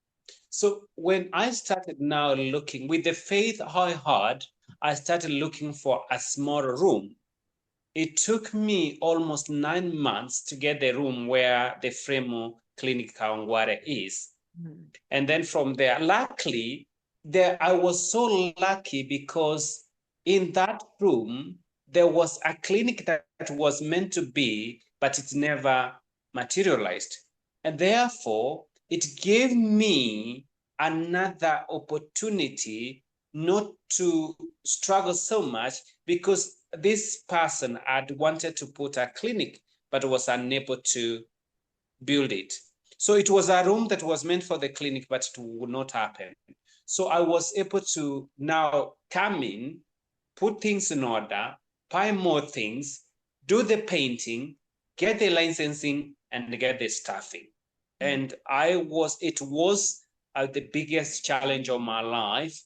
So when I started now looking with the faith I had, I started looking for a small room. It took me almost 9 months to get the room where the Fremo Clinic Kawangware is. And then from there, luckily, I was so lucky because in that room, there was a clinic that was meant to be, but it never materialized. And therefore, it gave me another opportunity not to struggle so much because this person had wanted to put a clinic, but was unable to build it. So it was a room that was meant for the clinic, but it would not happen. So I was able to now come in, put things in order, buy more things, do the painting, get the licensing, and get the staffing. And it was the biggest challenge of my life,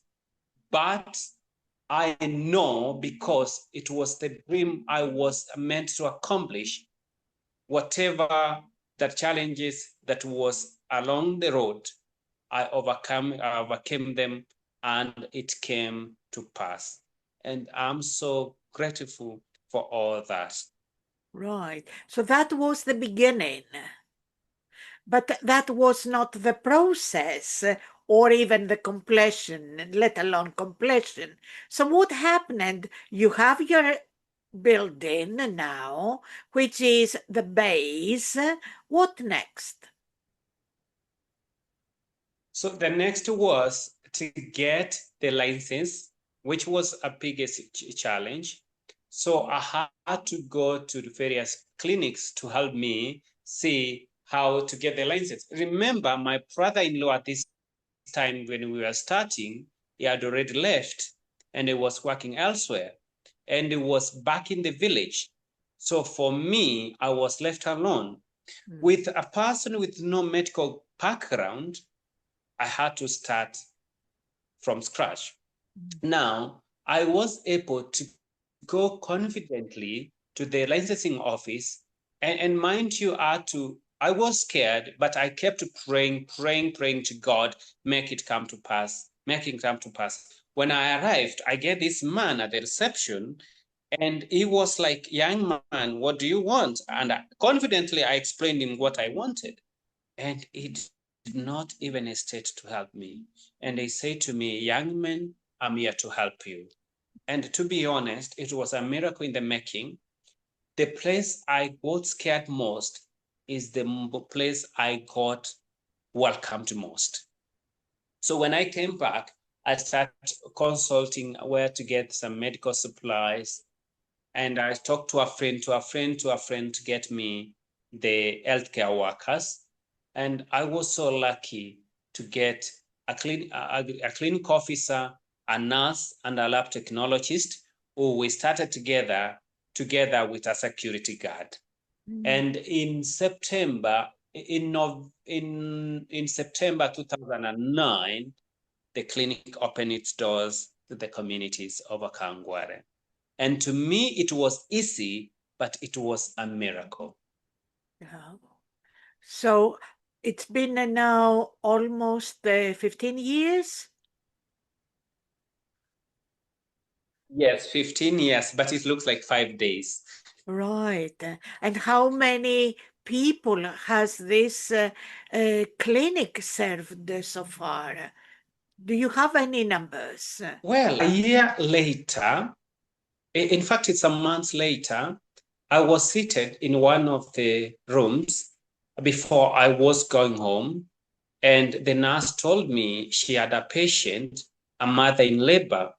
but I know because it was the dream I was meant to accomplish, whatever the challenges that was along the road, I overcame them, and it came to pass. And I'm so grateful for all that. Right. So that was the beginning. But that was not the process or even the completion, let alone completion. So what happened? You have your building now, which is the base. What next? So the next was to get the license, which was a biggest challenge. So I had to go to the various clinics to help me see how to get the license. Remember, my brother-in-law at this time when we were starting, he had already left and he was working elsewhere and he was back in the village. So for me, I was left alone. With a person with no medical background, I had to start from scratch. Now, I was able to go confidently to the licensing office, and mind you, I was scared, but I kept praying to God, make it come to pass, make it come to pass. When I arrived, I get this man at the reception, and he was like, "Young man, what do you want?" And confidently, I explained him what I wanted, and it did not even hesitate to help me. And they said to me, "Young man, I'm here to help you." And to be honest, it was a miracle in the making. The place I got scared most is the place I got welcomed most. So when I came back, I started consulting where to get some medical supplies. And I talked to a friend to get me the healthcare workers. And I was so lucky to get a clinic officer, a nurse, and a lab technologist who we started together with a security guard. And in September 2009, the clinic opened its doors to the communities of Kangware. And to me, it was easy, but it was a miracle. Yeah. So it's been now almost 15 years? Yes, 15 years, but it looks like 5 days. Right. And how many people has this clinic served so far? Do you have any numbers? Well, a year later, in fact, it's a month later, I was seated in one of the rooms before I was going home, and the nurse told me she had a patient a mother in labor.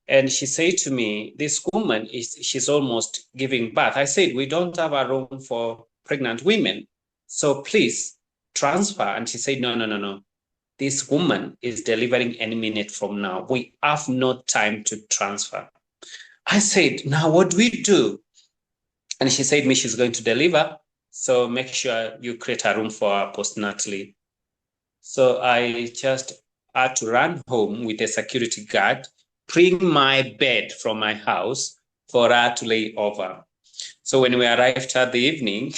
And she said to me, this woman she's almost giving birth. I said, we don't have a room for pregnant women. So please transfer. And she said, no, no, no, no. This woman is delivering any minute from now. We have no time to transfer. I said, now what do we do? And she said, me, she's going to deliver. So make sure you create a room for her postnatally. So I just had to run home with a security guard, bring my bed from my house for her to lay over. So when we arrived at the evening,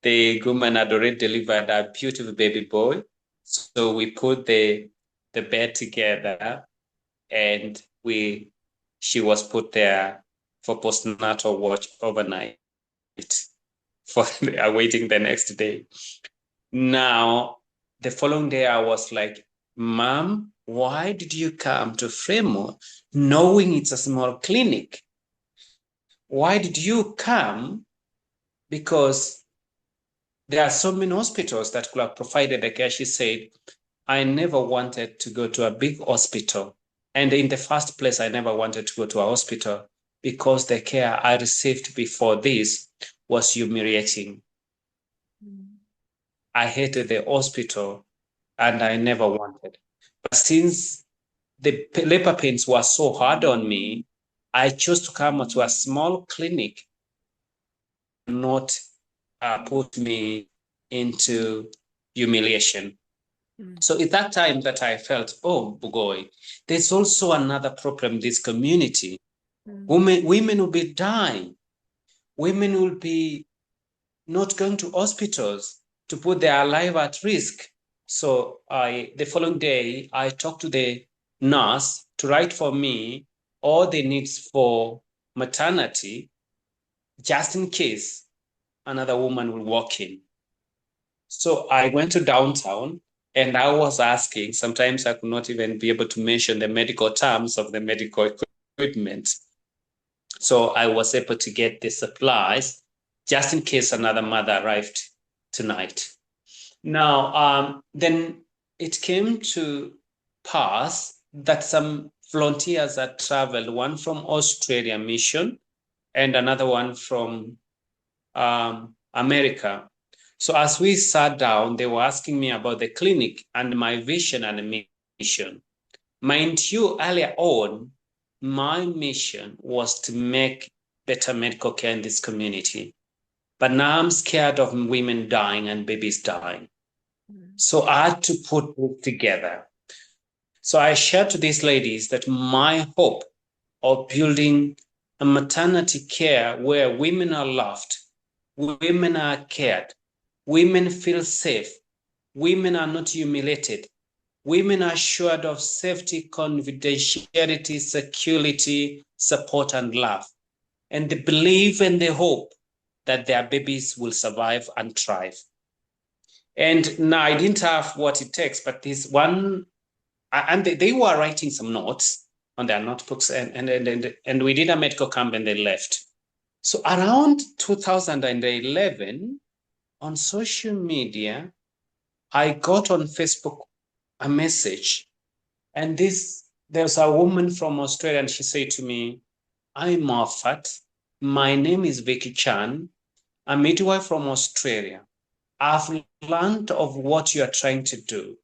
the woman had already delivered a beautiful baby boy. So we put the bed together, and she was put there for postnatal watch overnight for awaiting the next day. Now, the following day, I was like, Mom, why did you come to Fremont knowing it's a small clinic? Why did you come? Because there are so many hospitals that could have provided the care. She said, I never wanted to go to a big hospital. And in the first place, I never wanted to go to a hospital because the care I received before this was humiliating. I hated the hospital and I never wanted. But since the labor pains were so hard on me, I chose to come to a small clinic, not put me into humiliation. So at that time that I felt, oh boy, there's also another problem in this community. Women will be dying. Women will be not going to hospitals to put their life at risk. So the following day, I talked to the nurse to write for me all the needs for maternity, just in case another woman will walk in. So I went to downtown and I was asking, sometimes I could not even be able to mention the medical terms of the medical equipment. So I was able to get the supplies just in case another mother arrived tonight. Now, then it came to pass that some volunteers had traveled, one from Australia mission and another one from America. So as we sat down, they were asking me about the clinic and my vision and mission. Mind you, earlier on, my mission was to make better medical care in this community. But now I'm scared of women dying and babies dying. So I had to put it together. So I shared to these ladies that my hope of building a maternity care where women are loved, women are cared, women feel safe, women are not humiliated, women are assured of safety, confidentiality, security, support, and love, and the belief and the hope that their babies will survive and thrive. And now I didn't have what it takes, but this one, and they were writing some notes on their notebooks, and we did a medical camp and they left. So around 2011, on social media, I got on Facebook a message, and there's a woman from Australia, and she said to me, I'm MOFFAT. My name is Vicky Chan. I'm a midwife from Australia. I've learned of what you are trying to do.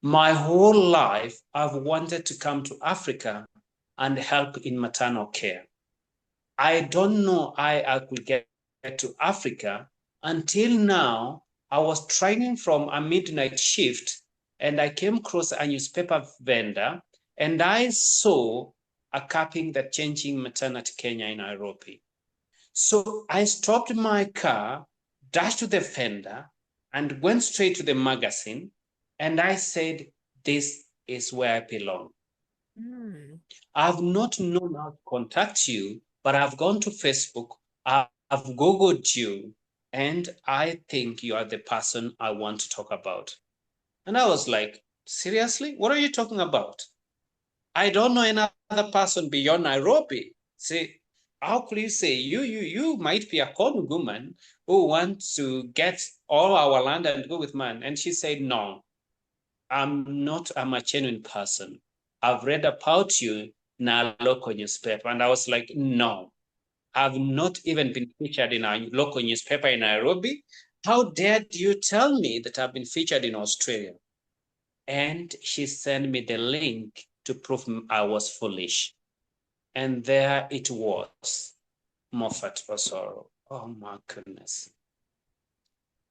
My whole life, I've wanted to come to Africa and help in maternal care. I don't know how I could get to Africa. Until now, I was training from a midnight shift, and I came across a newspaper vendor, and I saw a capping that changing maternity Kenya in Nairobi. So I stopped my car, dashed to the vendor, and went straight to the magazine. And I said, this is where I belong. I've not known how to contact you, but I've gone to Facebook, I've Googled you, and I think you are the person I want to talk about. And I was like, seriously? What are you talking about? I don't know another person beyond Nairobi. See, how could you say you might be a con woman who wants to get all our land and go with man? And she said, no, I'm a genuine person. I've read about you in our local newspaper. And I was like, no, I've not even been featured in our local newspaper in Nairobi. How dare you tell me that I've been featured in Australia? And she sent me the link to prove I was foolish. And there it was, MOFFAT OSORO. Oh my goodness.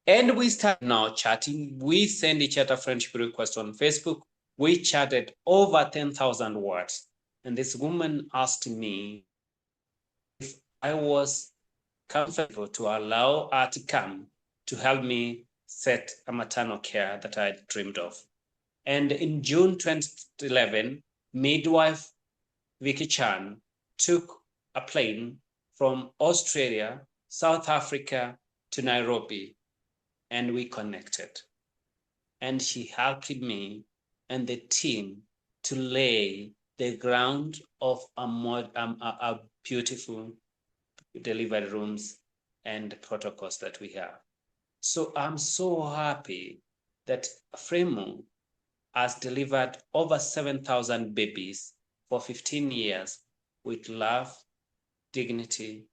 And we started now chatting. We send each other friendship requests on Facebook. We chatted over 10,000 words. And this woman asked me if I was comfortable to allow her to come to help me set a maternal care that I dreamed of. And in June 2011, midwife Vicky Chan took a plane from Australia, South Africa to Nairobi, and we connected. And she helped me and the team to lay the ground of a beautiful delivery rooms and protocols that we have. So I'm so happy that Fremo has delivered over 7,000 babies for 15 years with love, dignity,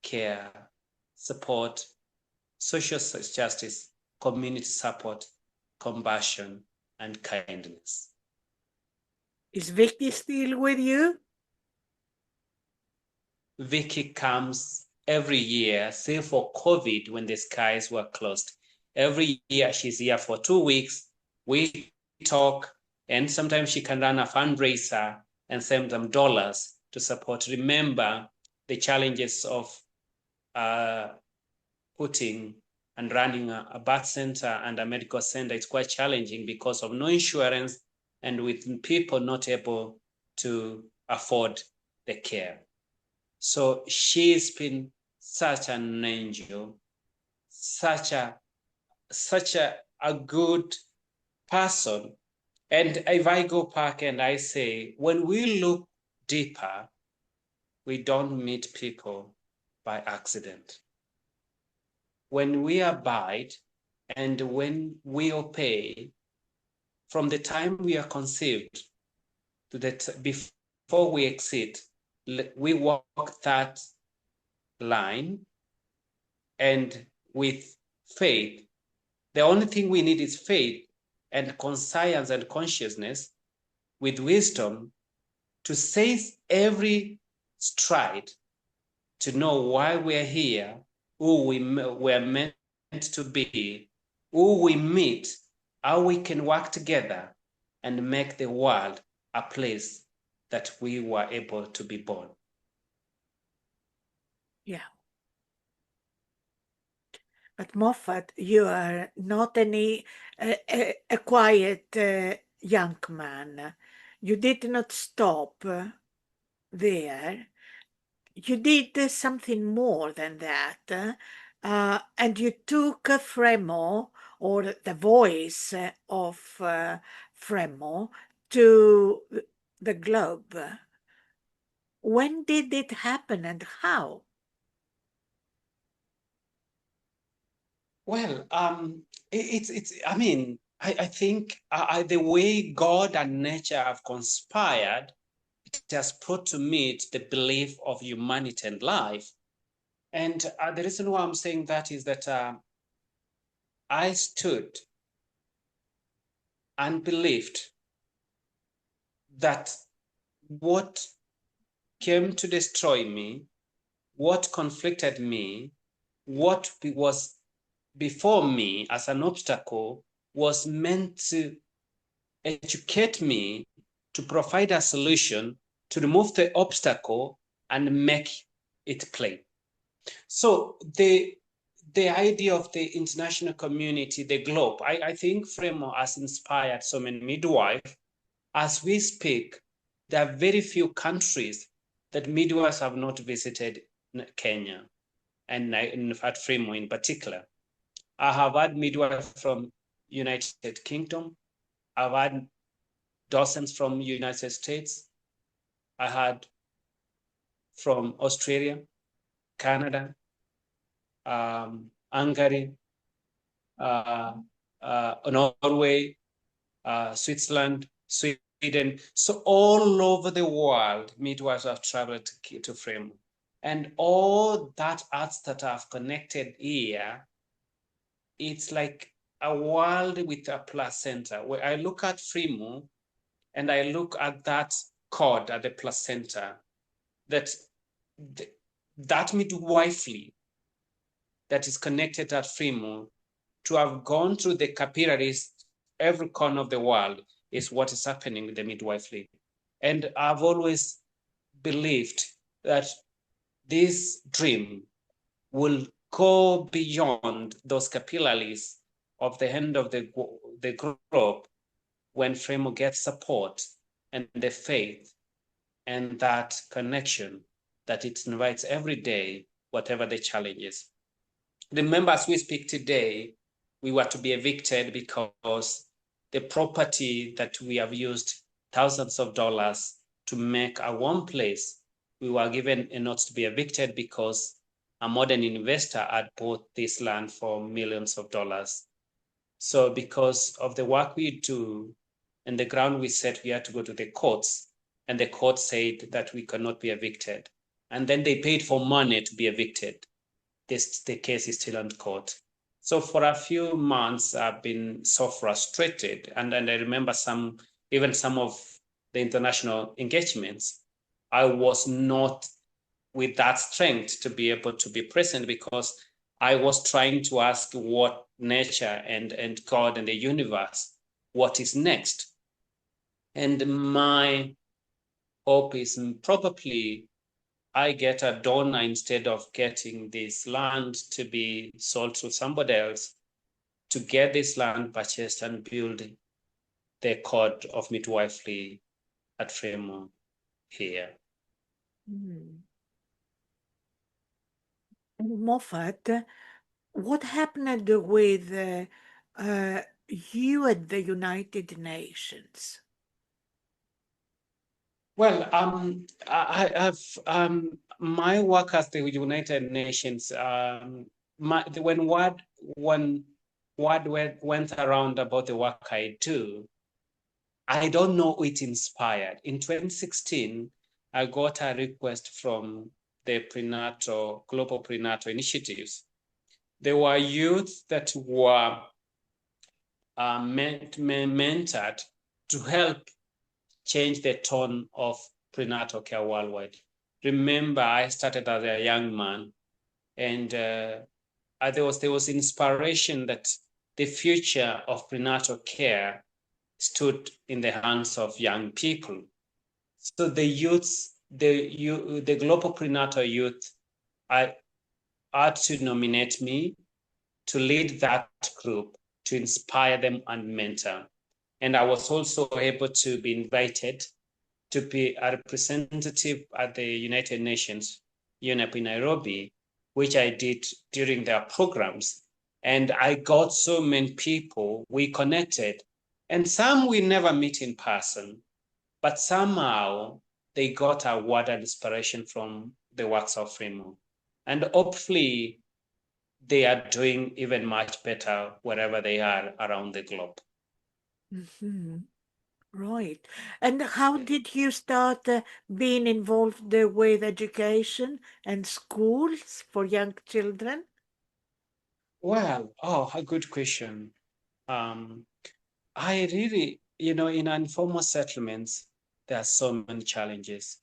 care, support, social justice, community support, compassion, and kindness. Is Vicky still with you? Vicky comes every year, save for COVID when the skies were closed. Every year she's here for 2 weeks. We talk, and sometimes she can run a fundraiser and send them dollars to support. Remember the challenges of putting and running a birth center and a medical center. It's quite challenging because of no insurance and with people not able to afford the care. So she's been such an angel, such a good person. And if I go back and I say, when we look deeper, we don't meet people by accident. When we abide and when we obey, from the time we are conceived to that before we exit, we walk that line, and with faith, the only thing we need is faith and conscience and consciousness with wisdom to seize every stride, to know why we're here, who we're meant to be, who we meet, how we can work together and make the world a place that we were able to be born. Yeah. But Moffat, you are not a quiet young man. You did not stop there. You did something more than that. And you took Fremo, or the voice of Fremo, to the globe. When did it happen and how? Well, I mean, I think the way God and nature have conspired, it has brought to meet the belief of humanity and life. And the reason why I'm saying that is that I stood and believed that what came to destroy me, what conflicted me, what was before me as an obstacle was meant to educate me, to provide a solution, to remove the obstacle and make it plain. So the idea of the international community, the globe, I think Fremo has inspired so many midwives. As we speak, there are very few countries that midwives have not visited Kenya, and at Fremo in particular. I have had midwives from United Kingdom. I've had docents from United States. I had from Australia, Canada, Hungary, Norway, Switzerland, Sweden. Sweden. So all over the world, midwives have traveled to Fremo. And all that arts that I've connected here, it's like a world with a placenta. Where I look at Fremo and I look at that cord at the placenta, that midwifery that is connected at Fremo, to have gone through the capillaries every corner of the world, is what is happening with the midwifery. And I've always believed that this dream will go beyond those capillaries of the end of the globe when Fremo gets support and the faith and that connection that it invites every day, whatever the challenges. Remember, as we speak today, we were to be evicted because the property that we have used thousands of dollars to make a one place, we were given a notice to be evicted because a modern investor had bought this land for millions of dollars. So because of the work we do and the ground we set, we had to go to the courts, and the court said that we cannot be evicted. And then they paid for money to be evicted. The case is still on court. So for a few months, I've been so frustrated. And I remember even some of the international engagements, I was not with that strength to be able to be present, because I was trying to ask what nature and God and the universe, what is next? And my hope is probably I get a donor instead of getting this land to be sold to somebody else, to get this land purchased and build the court of midwifery at Fremont here. Moffat, what happened with you at the United Nations? Well, I've my work at the United Nations. When word went around about the work I do, I don't know it inspired. In 2016, I got a request from the Global Prenatal Initiatives. There were youth that were mentored to help change the tone of prenatal care worldwide. Remember, I started as a young man, and there was inspiration that the future of prenatal care stood in the hands of young people. So the youths, the global prenatal youth, I had to nominate me to lead that group, to inspire them and mentor. And I was also able to be invited to be a representative at the United Nations, UNEP in Nairobi, which I did during their programs. And I got so many people, we connected, and some we never meet in person, but somehow they got a word and inspiration from the works of Fremo. And hopefully they are doing even much better wherever they are around the globe. Mm-hmm. Right. And how did you start being involved with education and schools for young children? Well, a good question. I really, in informal settlements, there are so many challenges.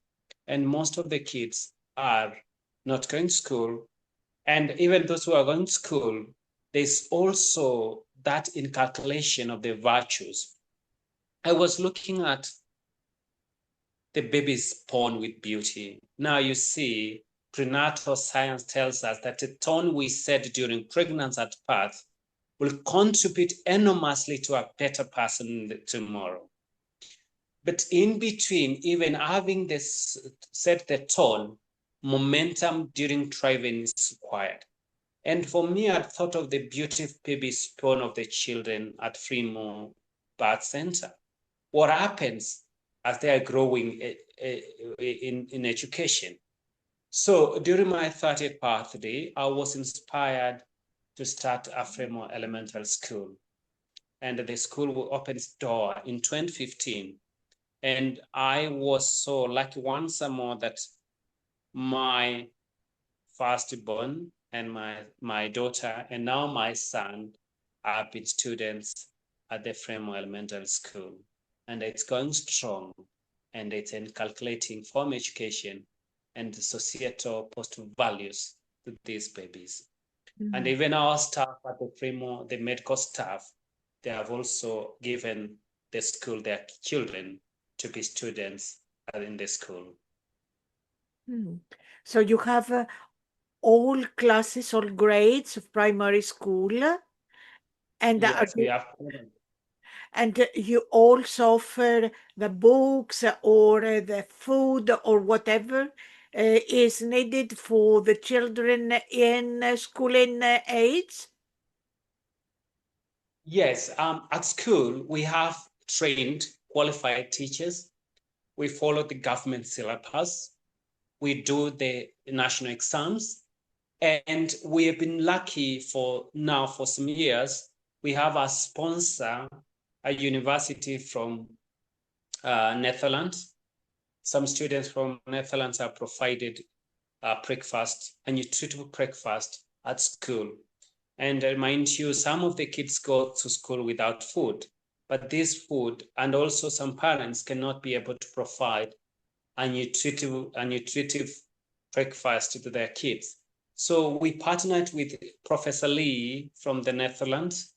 And most of the kids are not going to school. And even those who are going to school, there's also that inculcation of the virtues. I was looking at the babies born with beauty. Now you see, prenatal science tells us that the tone we set during pregnancy at birth will contribute enormously to a better person tomorrow. But in between, even having this set the tone, momentum during thriving is required. And for me, I thought of the beautiful baby spawn of the children at Fremont Birth Center. What happens as they are growing in education? So during my 30th birthday, I was inspired to start a Fremont Elementary School. And the school will open its door in 2015. And I was so lucky once more that my firstborn and my daughter and now my son have been students at the Fremont Elementary School. And it's going strong, and it's inculcating formal education and societal positive values to these babies. And even our staff at the Fremont, the medical staff, they have also given the school their children to be students in the school. So you have all classes, all grades of primary school, and Yes, we have. you also offer the books or the food or whatever is needed for the children in schooling age. Yes, at school, we have trained qualified teachers. We follow the government syllabus. We do the national exams. And we have been lucky for some years. We have a sponsor, a university from Netherlands. Some students from Netherlands are provided breakfast, a nutritive breakfast at school. And mind you, some of the kids go to school without food, but this food, and also some parents cannot be able to provide a nutritive breakfast to their kids. So we partnered with Professor Lee from the Netherlands,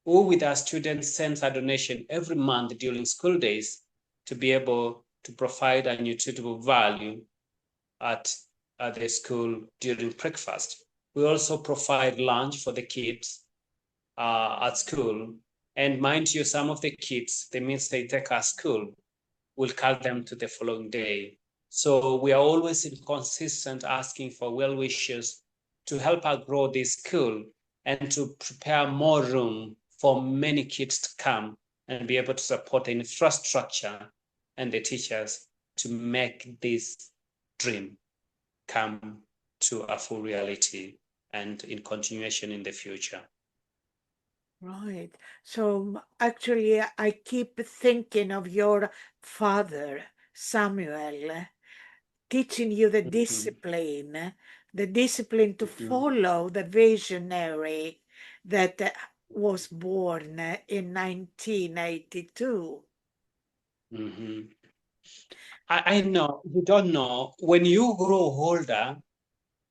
who with our students sends a donation every month during school days to be able to provide a nutritive value at the school during breakfast. We also provide lunch for the kids at school. And mind you, some of the kids, the meals they take at school will carry them to the following day. So we are always inconsistent asking for well wishes to help us grow this school and to prepare more room for many kids to come and be able to support the infrastructure and the teachers to make this dream come to a full reality and in continuation in the future. Right. So actually, I keep thinking of your father, Samuel, teaching you the discipline to follow the visionary that was born in 1982. I know, you don't know, when you grow older,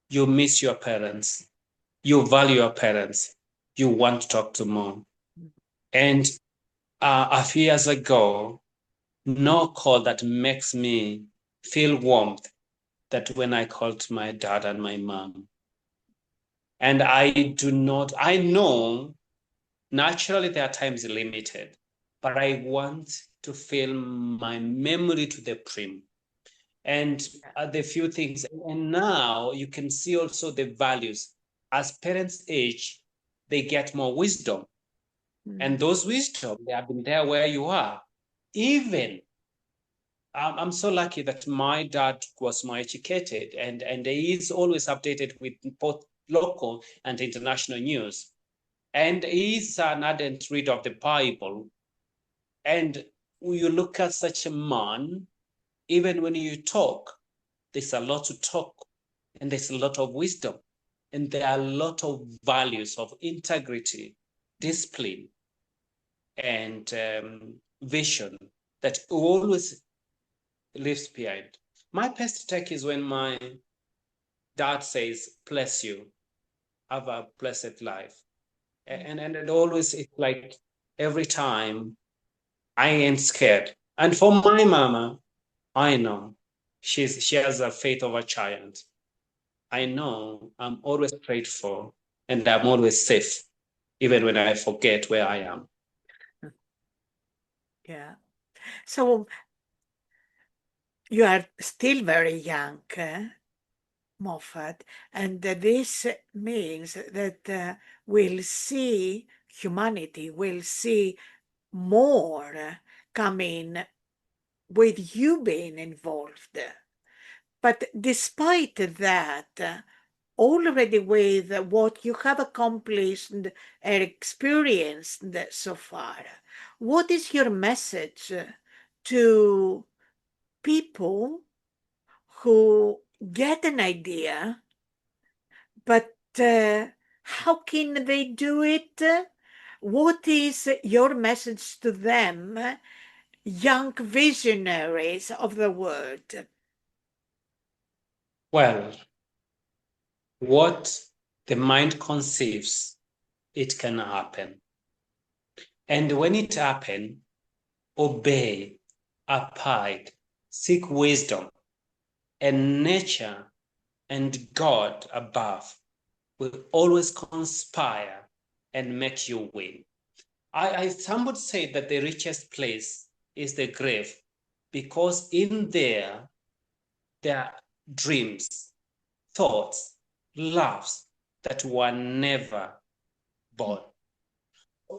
you miss your parents, you value your parents, you want to talk to mom. And a few years ago, no call that makes me feel warmth that when I called my dad and my mom. And I know naturally there are times limited, but I want to fill my memory to the brim. And the few things, and now you can see also the values. As parents age, they get more wisdom. And those wisdom, they have been there where you are. Even I'm so lucky that my dad was more educated and he is always updated with both local and international news. And he's an ardent reader of the Bible. And when you look at such a man, even when you talk, there's a lot to talk and there's a lot of wisdom. And there are a lot of values of integrity, discipline, and vision that always leaves behind. My best take is when my dad says, bless you, have a blessed life. And it always, it's like every time I ain't scared. And for my mama, I know she has a faith of a giant. I know I'm always prayed for and I'm always safe, even when I forget where I am. Yeah. So you are still very young, Moffat, and this means that we'll see humanity, will see more coming with you being involved. But despite that, already with what you have accomplished and experienced so far, what is your message to people who get an idea, but how can they do it? What is your message to them, young visionaries of the world? Well, what the mind conceives, it can happen. And when it happens, obey, abide, seek wisdom, and nature and God above will always conspire and make you win. Some would say that the richest place is the grave, because in there are dreams, thoughts, loves that were never born.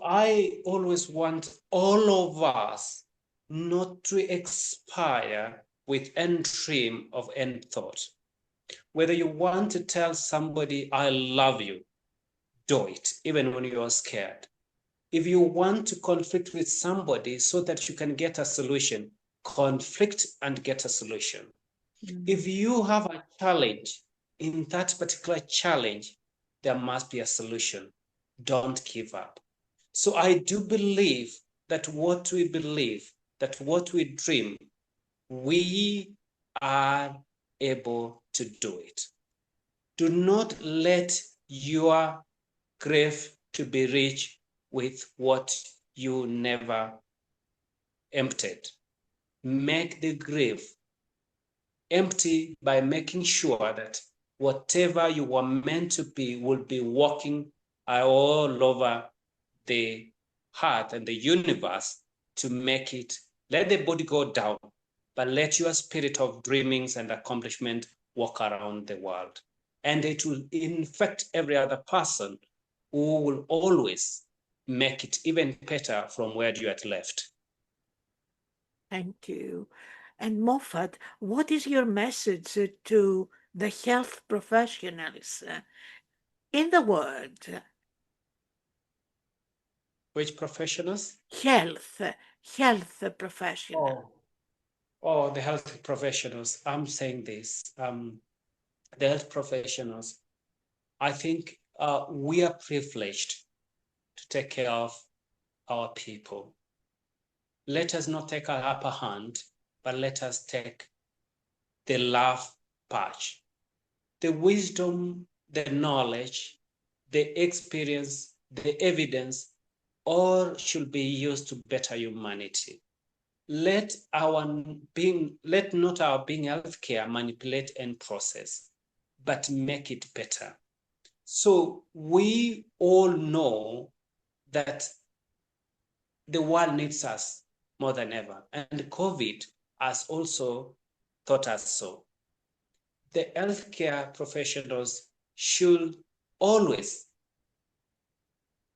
I always want all of us not to expire with any dream of any thought. Whether you want to tell somebody, I love you, do it, even when you are scared. If you want to conflict with somebody so that you can get a solution, conflict and get a solution. If you have a challenge, in that particular challenge, there must be a solution. Don't give up. So I do believe that what we believe, that what we dream, we are able to do it. Do not let your grave to be rich with what you never emptied. Make the grave empty by making sure that whatever you were meant to be will be walking all over the heart and the universe to make it. Let the body go down, but let your spirit of dreamings and accomplishment walk around the world. And it will infect every other person who will always make it even better from where you had left. Thank you. And Moffat, what is your message to the health professionals in the world? Which professionals? Health professionals. The health professionals. I'm saying this. The health professionals, I think we are privileged to take care of our people. Let us not take our upper hand, but let us take the love patch. The wisdom, the knowledge, the experience, the evidence, all should be used to better humanity. Let not our being healthcare manipulate and process, but make it better. So we all know that the world needs us more than ever, and COVID has also taught us so. The healthcare professionals should always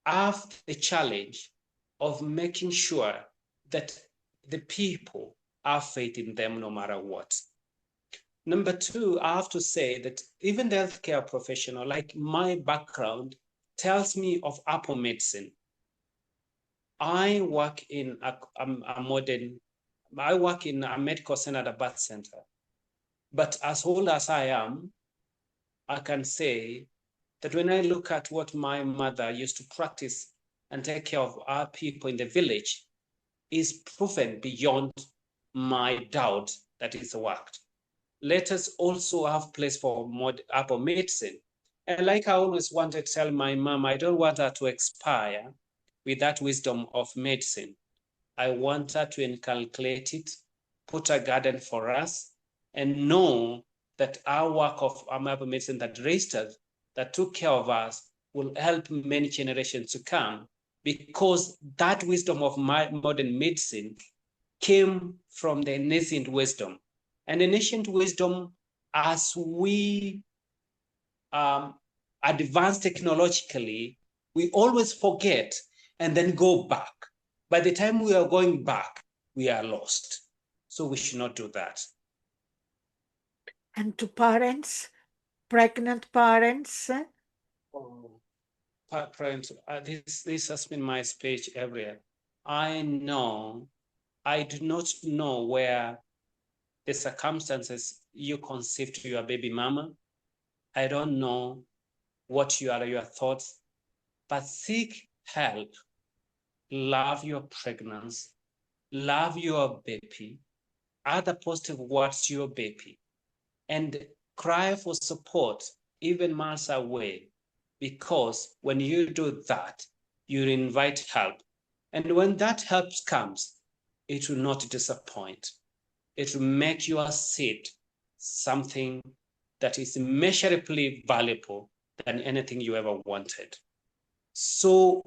have the challenge of making sure that the people have faith in them no matter what. Number two, I have to say that even the healthcare professional, like my background, tells me of Apple medicine. I work in a medical center at a birth center. But as old as I am, I can say that when I look at what my mother used to practice and take care of our people in the village, is proven beyond my doubt that it's worked. Let us also have place for herbal medicine. And like I always wanted to tell my mom, I don't want her to expire with that wisdom of medicine. I want her to inculcate it, put a garden for us, and know that our work of herbal medicine that raised us, that took care of us, will help many generations to come, because that wisdom of modern medicine came from the ancient wisdom. And in ancient wisdom, as we advance technologically, we always forget and then go back. By the time we are going back, we are lost. So we should not do that. And to parents, pregnant parents? Parents, this has been my speech everywhere. I know I do not know where the circumstances you conceived your baby mama. I don't know what your thoughts, but seek help. Love your pregnancy, love your baby, other positive words to your baby, and cry for support even miles away, because when you do that, you invite help. And when that help comes, it will not disappoint. It will make your seed something that is immeasurably valuable than anything you ever wanted. So,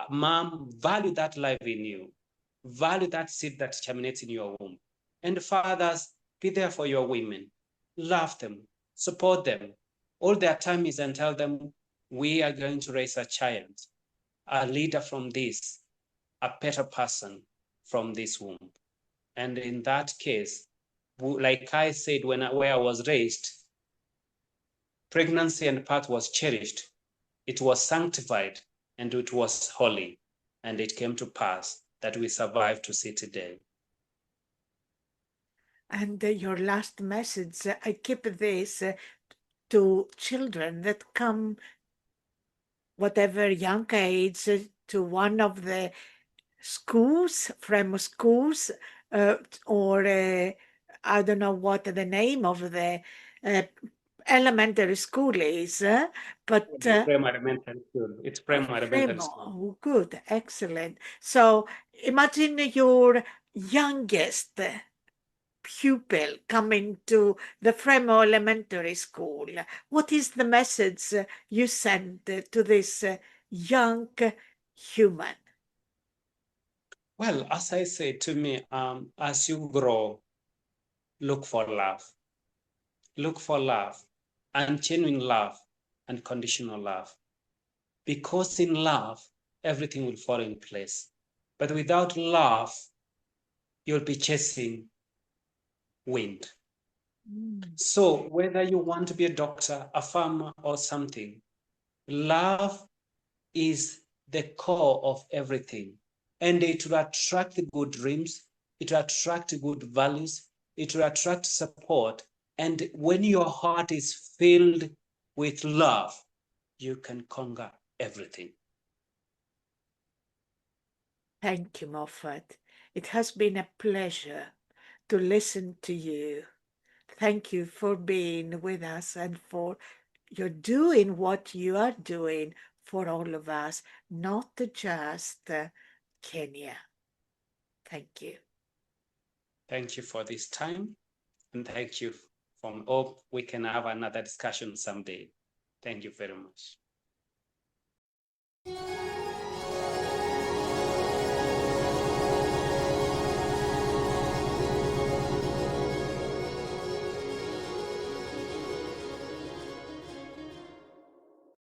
mom, value that life in you. Value that seed that germinates in your womb. And fathers, be there for your women. Love them, support them. All their time is and tell them, we are going to raise a child, a leader from this, a better person from this womb. And in that case, like I said, where I was raised, pregnancy and birth was cherished. It was sanctified and it was holy. And it came to pass that we survived to see today. And your last message, I keep this to children that come, whatever young age, to one of the schools, from schools, or I don't know what the name of the uh, elementary school is, but Primary elementary school. It's primary elementary Fremo, school. oh, good, excellent. So imagine your youngest pupil coming to the Fremo Elementary School. What is the message you send to this young human? Well, as I say, to me, as you grow, look for love. Look for love, and genuine love, and conditional love. Because in love, everything will fall in place. But without love, you'll be chasing wind. So whether you want to be a doctor, a farmer, or something, love is the core of everything. And it will attract good dreams, it will attract good values, it will attract support. And when your heart is filled with love, you can conquer everything. Thank you, Moffat. It has been a pleasure to listen to you. Thank you for being with us and for your doing what you are doing for all of us, not just Kenya. Thank you. Thank you for this time, and thank you. From hope we can have another discussion someday. Thank you very much.